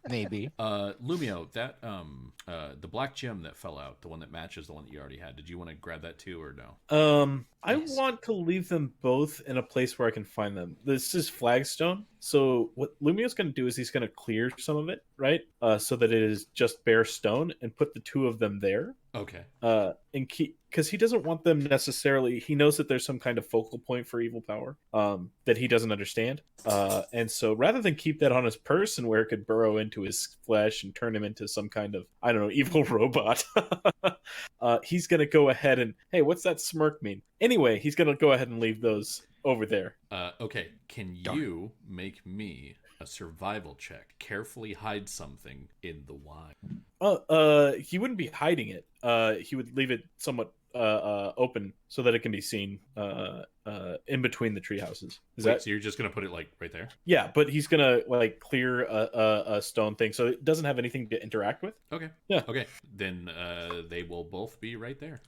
Maybe. Lumio, that the black gem that fell out, the one that matches the one that you already had. Did you want to grab that too, or no? I Yes. want to leave them both in a place where I can find them. This is flagstone, so what Lumio's going to do is he's going to clear some of it, right? So that it is just bare stone, and put the two of them there. Okay. And keep, because he doesn't want them necessarily. He knows that there's some kind of focal point for evil power, that he doesn't understand. And so rather than keep that on his person where it could burrow into his flesh and turn him into some kind of, I don't know, evil robot, he's gonna go ahead and, hey, what's that smirk mean? Anyway, he's gonna go ahead and leave those over there. Okay. Can you make me a survival check? Carefully hide something in the wine. He wouldn't be hiding it. He would leave it somewhat open so that it can be seen in between the tree houses. Is Wait, that? so you're just gonna put it like right there? Yeah, but he's gonna like clear a stone thing, so it doesn't have anything to interact with. Okay. Yeah. Okay. Then they will both be right there.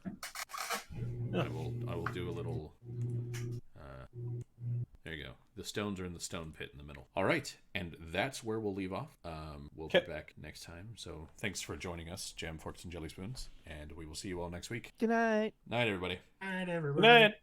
Yeah. I will do a little. There you go. The stones are in the stone pit in the middle. All right, and that's where we'll leave off. We'll be Okay. back next time. So thanks for joining us, Jam Forks and Jelly Spoons, and we will see you all next week. Good night. Night, everybody. Night, Good everybody. night.